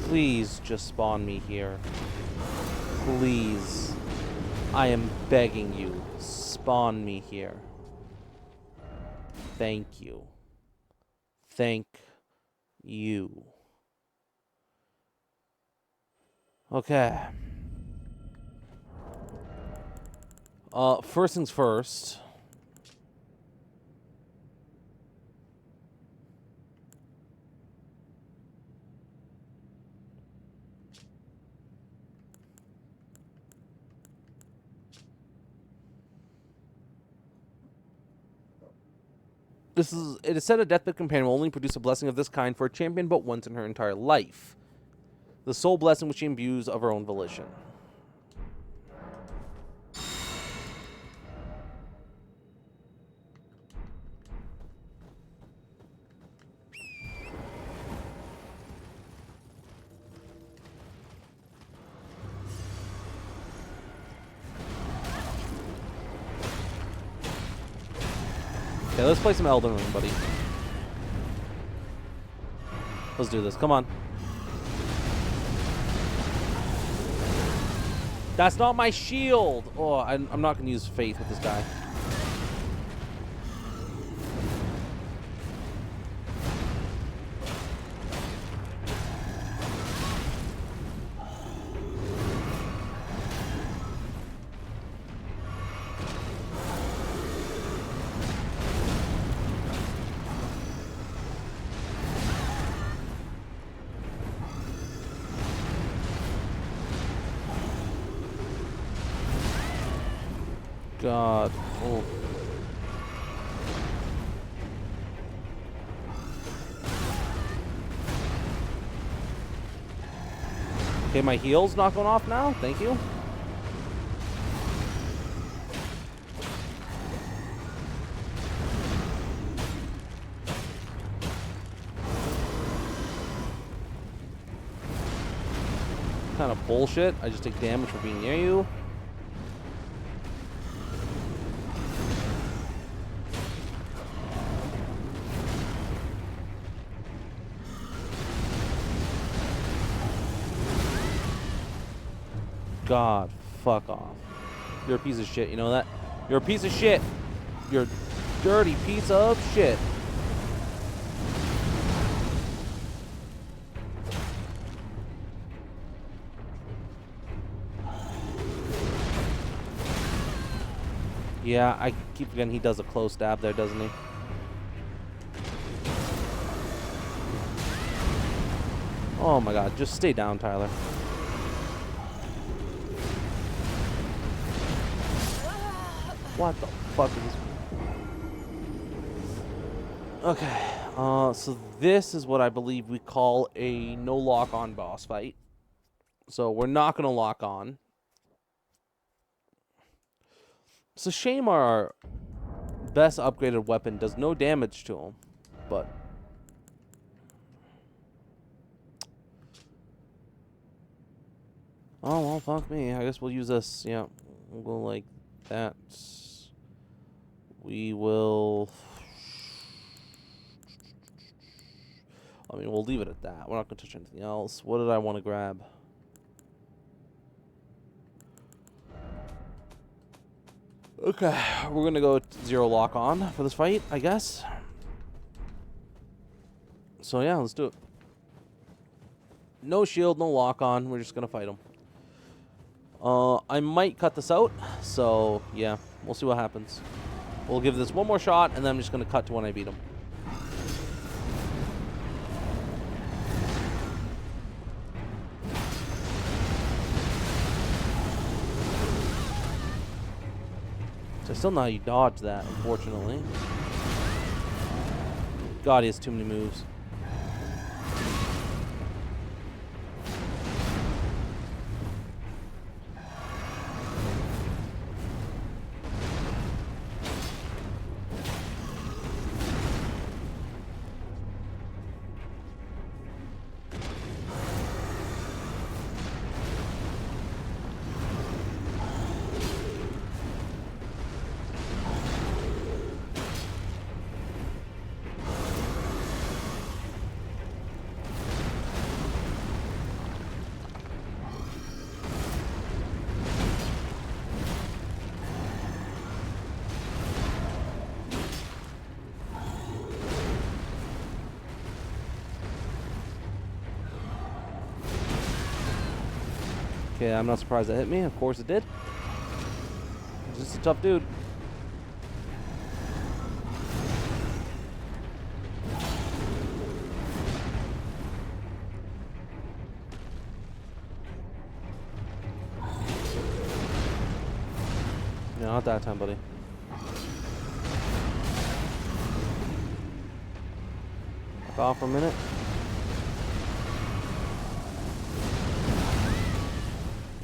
Please just spawn me here. Please. I am begging you. Spawn me here. Thank you. Thank you. Okay. First things first. It is said a deathbed companion will only produce a blessing of this kind for a champion but once in her entire life. The sole blessing which she imbues of her own volition. Okay, let's play some Elden Ring, buddy. Let's do this. Come on. That's not my shield! Oh, I'm not going to use Faith with this guy. God. Oh. Okay, my heal's not going off now. Thank you. Kind of bullshit. I just take damage for being near you. God, fuck off. You're a piece of shit, you know that? You're a piece of shit. You're a dirty piece of shit. Yeah, I keep forgetting he does a close stab there, doesn't he? Oh my god, just stay down, Tyler. What the fuck is this? Okay, so this is what I believe we call a no lock on boss fight. So we're not gonna lock on. It's a shame our best upgraded weapon does no damage to him, but oh well, fuck me. I guess we'll use this. Yeah, we'll go like that. We will. I mean, we'll leave it at that. We're not gonna touch anything else. What did I want to grab? Okay, we're gonna go 0 lock on for this fight, I guess. So yeah, let's do it. No shield, no lock on. We're just gonna fight him. I might cut this out, so yeah, we'll see what happens. We'll give this one more shot, and then I'm just gonna cut to when I beat him. So I still know how you dodge that, unfortunately. God, he has too many moves. Okay, I'm not surprised that hit me. Of course it did. He's just a tough dude. No, not that time, buddy. Back off for a minute.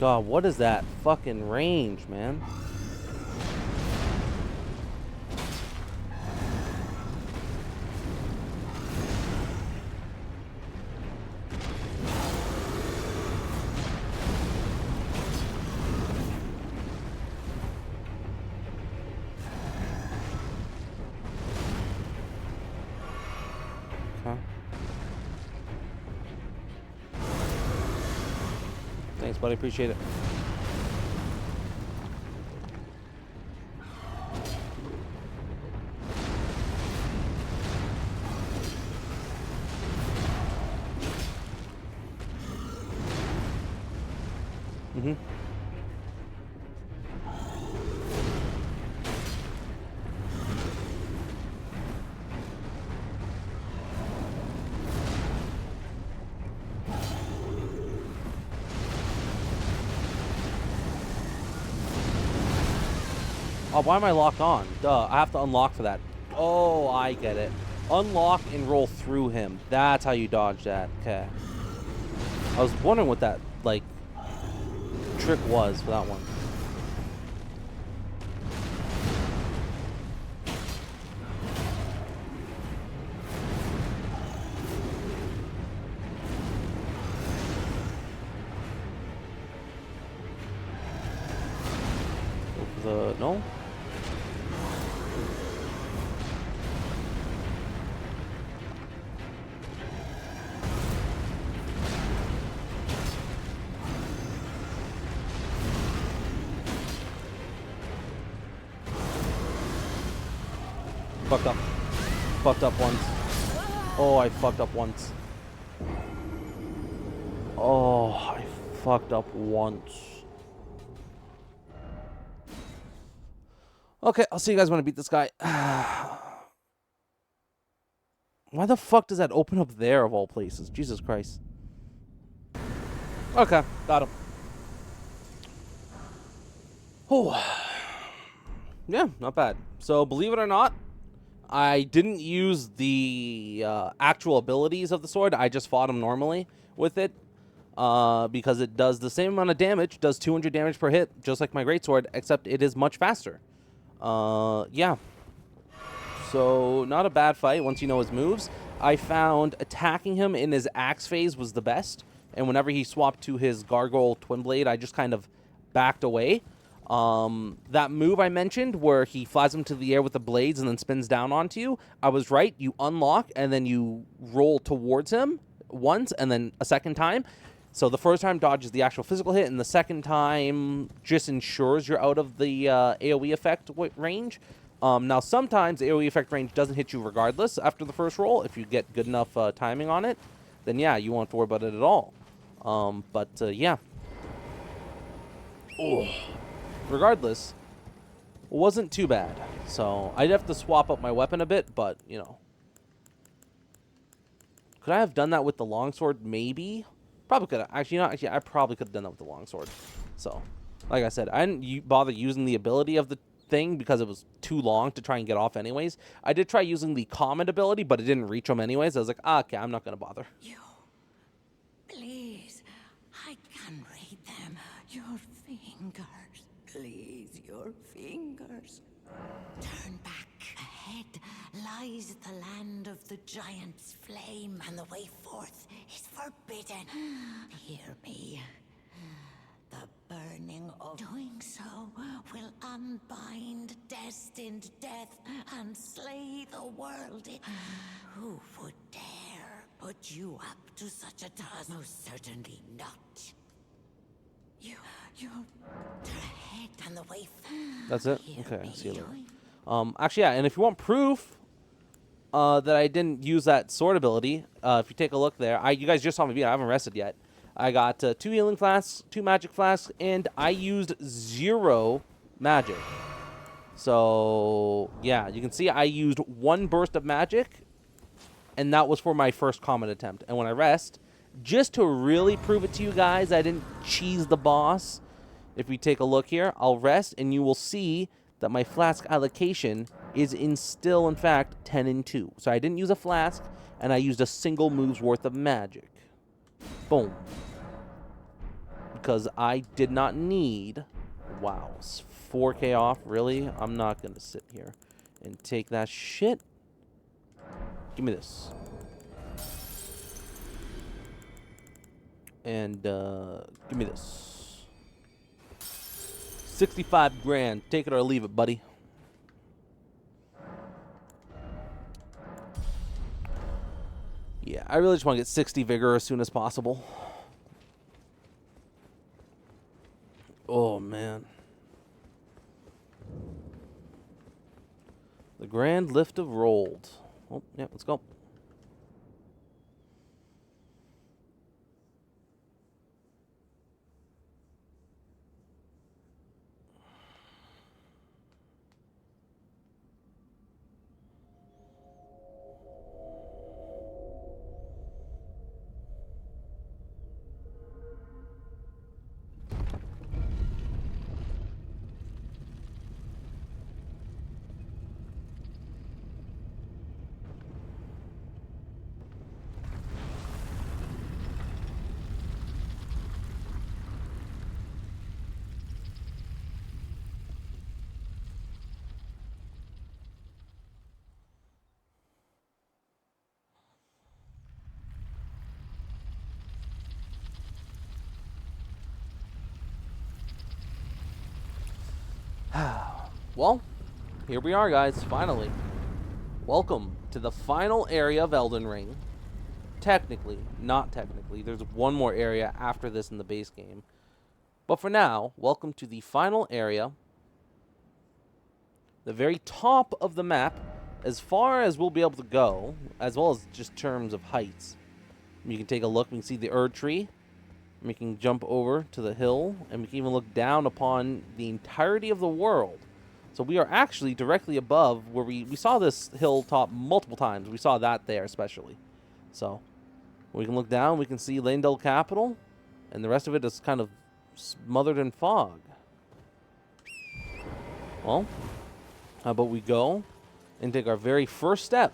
God, what is that fucking range, man? Okay. Thanks, buddy. Appreciate it. Mm-hmm. Oh, why am I locked on? Duh, I have to unlock for that. Oh, I get it. Unlock and roll through him. That's how you dodge that. Okay. I was wondering what that, like, trick was for that one. No? Fucked up. Fucked up once. Oh, I fucked up once. Oh, I fucked up once. Okay, I'll see you guys when I beat this guy. Why the fuck does that open up there of all places? Jesus Christ. Okay, got him. Oh. Yeah, not bad. So, believe it or not, I didn't use the actual abilities of the sword. I just fought him normally with it. Because it does the same amount of damage, does 200 damage per hit, just like my greatsword, except it is much faster. Yeah. So, not a bad fight once you know his moves. I found attacking him in his axe phase was the best, and whenever he swapped to his gargoyle twin blade, I just kind of backed away. That move I mentioned where he flies him to the air with the blades and then spins down onto you, I was right. You unlock and then you roll towards him once and then a second time. So the first time dodges the actual physical hit, and the second time just ensures you're out of the AoE effect range. Now, sometimes AoE effect range doesn't hit you regardless after the first roll. If you get good enough timing on it, then yeah, you won't have to worry about it at all. Yeah. Oh. Regardless, wasn't too bad. So I'd have to swap up my weapon a bit, but, you know. Could I have done that with the longsword? Maybe. Probably could have. Actually, actually, I probably could have done that with the longsword. So, like I said, I didn't bother using the ability of the thing because it was too long to try and get off anyways. I did try using the comet ability, but it didn't reach him anyways. I was like, okay, I'm not going to bother. You, please, I can read them. Your fingers, please, your fingers. Turn back. Ahead lies the land of the giant's flame, and the way forth is forbidden. Hear me. The burning of doing so will unbind destined death and slay the world. Who would dare put you up to such a task? Most certainly not. You're ahead and the way. That's it? Okay, see you later. Actually, yeah, and if you want proof that I didn't use that sword ability, if you take a look there, you guys just saw me beat. I haven't rested yet. I got 2 healing flasks, 2 magic flasks, and I used 0 magic. So, yeah, you can see I used 1 burst of magic, and that was for my first comet attempt. And when I rest, just to really prove it to you guys, I didn't cheese the boss. If we take a look here, I'll rest, and you will see that my flask allocation is still, in fact, 10 and 2. So I didn't use a flask, and I used a single move's worth of magic. Boom. Because I did not need... Wow. 4K off? Really? I'm not going to sit here and take that shit. Give me this. And, give me this. 65 grand. Take it or leave it, buddy. Yeah, I really just want to get 60 vigor as soon as possible. Oh, man. The grand lift of rolled. Oh, yeah, let's go. Well, here we are, guys, finally. Welcome to the final area of Elden Ring. Technically, not technically. There's one more area after this in the base game. But for now, welcome to the final area. The very top of the map, as far as we'll be able to go, as well as just terms of heights. You can take a look, we can see the Erd Tree. We can jump over to the hill, and we can even look down upon the entirety of the world. So we are actually directly above where we saw this hilltop multiple times. We saw that there especially. So we can look down, we can see Leyndell Capital, and the rest of it is kind of smothered in fog. Well, how about we go and take our very first step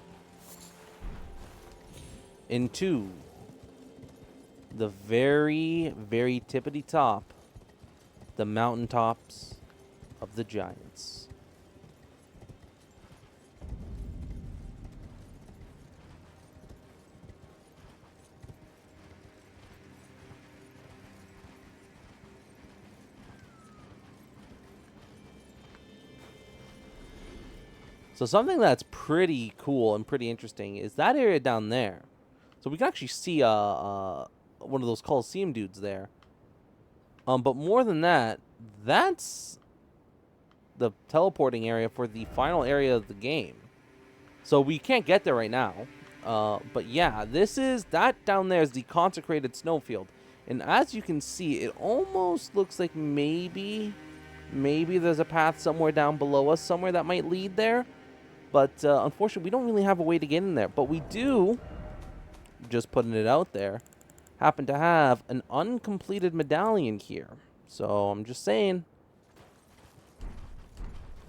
into the very, very tippity top, the mountaintops of the giants. So something that's pretty cool and pretty interesting is that area down there. So we can actually see one of those Colosseum dudes there. But more than that, that's the teleporting area for the final area of the game. So we can't get there right now. But yeah, that down there is the consecrated snowfield. And as you can see, it almost looks like maybe there's a path somewhere down below us, somewhere that might lead there. But unfortunately, we don't really have a way to get in there. But we do, just putting it out there, happen to have an uncompleted medallion here. So I'm just saying,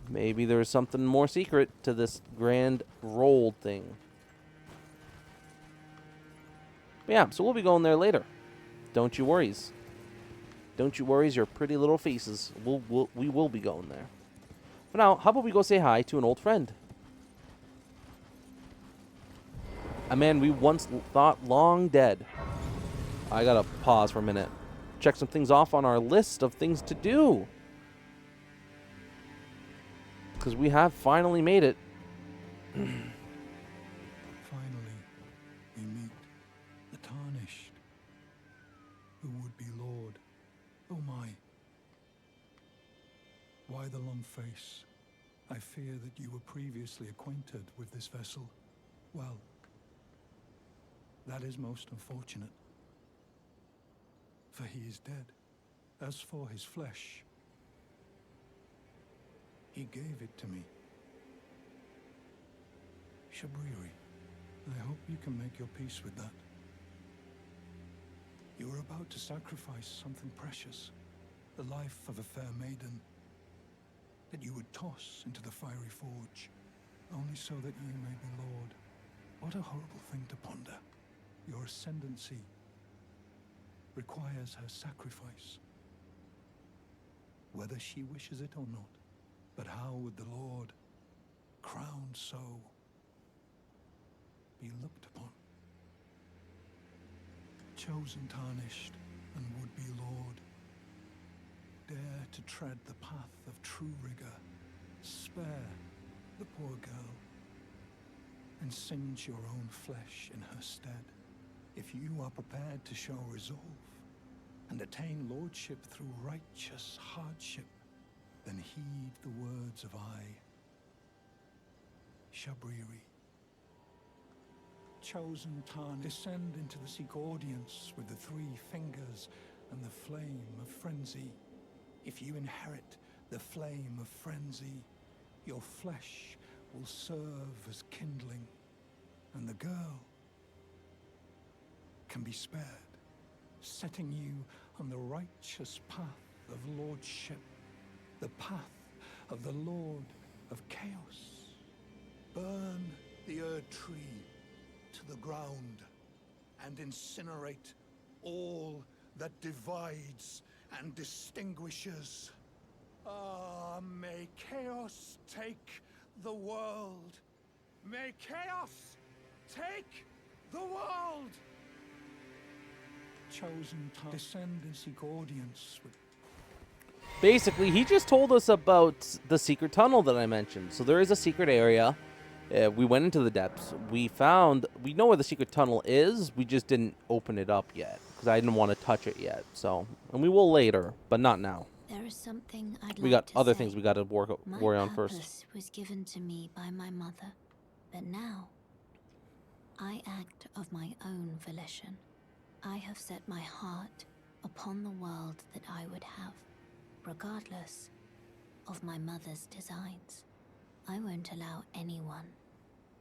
maybe there's something more secret to this grand roll thing. But yeah, so we'll be going there later. Don't you worries. Don't you worries your pretty little faces. We will be going there. But now, how about we go say hi to an old friend? A man we once thought long dead. I gotta pause for a minute. Check some things off on our list of things to do. Because we have finally made it. Finally, we meet the Tarnished, who would be Lord. Oh my. Why the long face? I fear that you were previously acquainted with this vessel. Well, that is most unfortunate. For he is dead. As for his flesh, he gave it to me. Shabriri, I hope you can make your peace with that. You were about to sacrifice something precious, the life of a fair maiden, that you would toss into the fiery forge, only so that you may be Lord. What a horrible thing to ponder. Your ascendancy requires her sacrifice, whether she wishes it or not. But how would the Lord, crowned so, be looked upon? Chosen, tarnished, and would-be Lord, dare to tread the path of true rigor, spare the poor girl, and singe your own flesh in her stead. If you are prepared to show resolve and attain lordship through righteous hardship, then heed the words of I, Shabriri. Chosen Tarn, descend into the Seek audience with the three fingers and the flame of frenzy. If you inherit the flame of frenzy, your flesh will serve as kindling, and the girl can be spared, setting you on the righteous path of lordship, the path of the Lord of Chaos. Burn the Erd Tree to the ground and incinerate all that divides and distinguishes. Ah, may chaos take the world. May chaos take the world. Chosen to descend and seek audience with. basically, he just told us about the secret tunnel that I mentioned. So there is a secret area. We went into the depths. We know where the secret tunnel is. We just didn't open it up yet because I didn't want to touch it yet. So, and we will later, but not now. There is something I'd We like got to other say. things we got to worry on My first. purpose was given to me by my mother, but now I act of my own volition. I have set my heart upon the world that I would have, regardless of my mother's designs. I won't allow anyone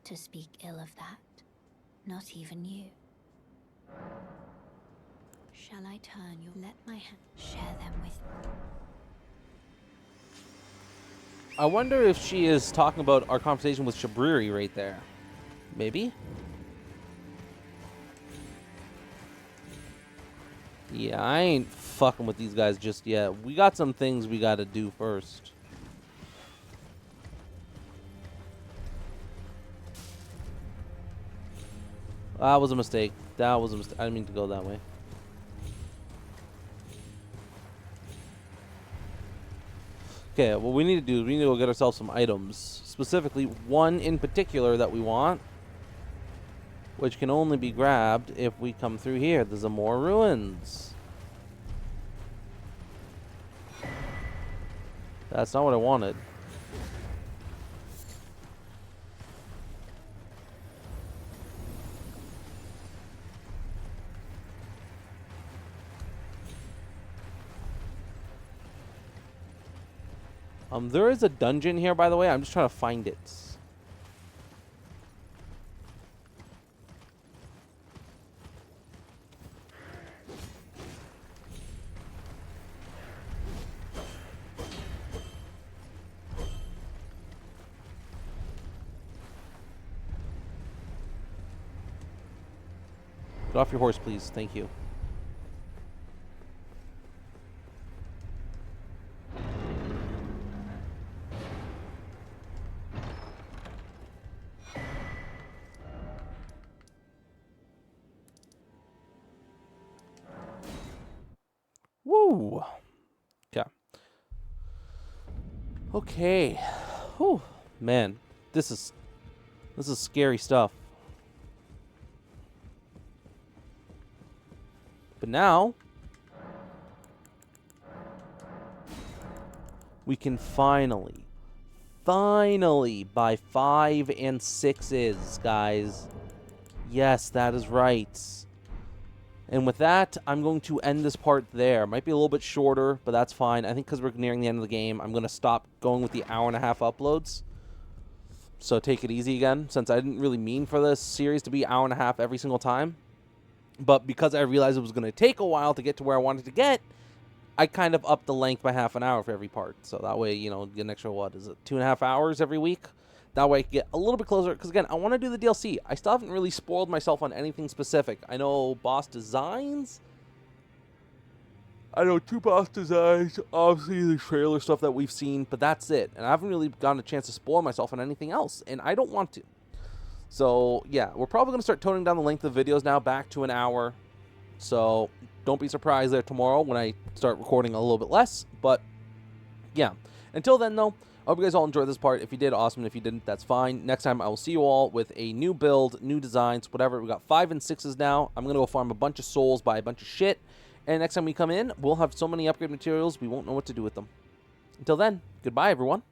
to speak ill of that, not even you. Shall I turn you? Let my hand share them with me. I wonder if she is talking about our conversation with Shabriri right there. Maybe? Yeah, I ain't fucking with these guys just yet. We got some things we gotta do first. That was a mistake. That was a mistake. I didn't mean to go that way. Okay, what we need to do is we need to go get ourselves some items. Specifically, one in particular that we want, which can only be grabbed if we come through here. There's a more ruins. That's not what I wanted. There is a dungeon here, by the way. I'm just trying to find it. Get off your horse, please. Thank you. Woo! Okay. Okay. Whew. Man, this is scary stuff. But now we can finally buy 5 and 6s, guys. Yes, that is right. And with that, I'm going to end this part there. Might be a little bit shorter, but that's fine. I think because we're nearing the end of the game, I'm going to stop going with the hour-and-a-half uploads. So take it easy again, since I didn't really mean for this series to be hour-and-a-half every single time. But because I realized it was going to take a while to get to where I wanted to get, I kind of upped the length by half an hour for every part. So that way, you know, get an extra, what is it, 2.5 hours every week? That way I can get a little bit closer. Because, again, I want to do the DLC. I still haven't really spoiled myself on anything specific. I know boss designs. I know 2 boss designs. Obviously, the trailer stuff that we've seen. But that's it. And I haven't really gotten a chance to spoil myself on anything else. And I don't want to. So, yeah. We're probably going to start toning down the length of the videos now back to an hour. So, don't be surprised there tomorrow when I start recording a little bit less. But, yeah. Until then, though, I hope you guys all enjoyed this part. If you did, awesome. If you didn't, that's fine. Next time, I will see you all with a new build, new designs, whatever. We got 5 and 6s now. I'm going to go farm a bunch of souls, buy a bunch of shit. And next time we come in, we'll have so many upgrade materials, we won't know what to do with them. Until then, goodbye, everyone.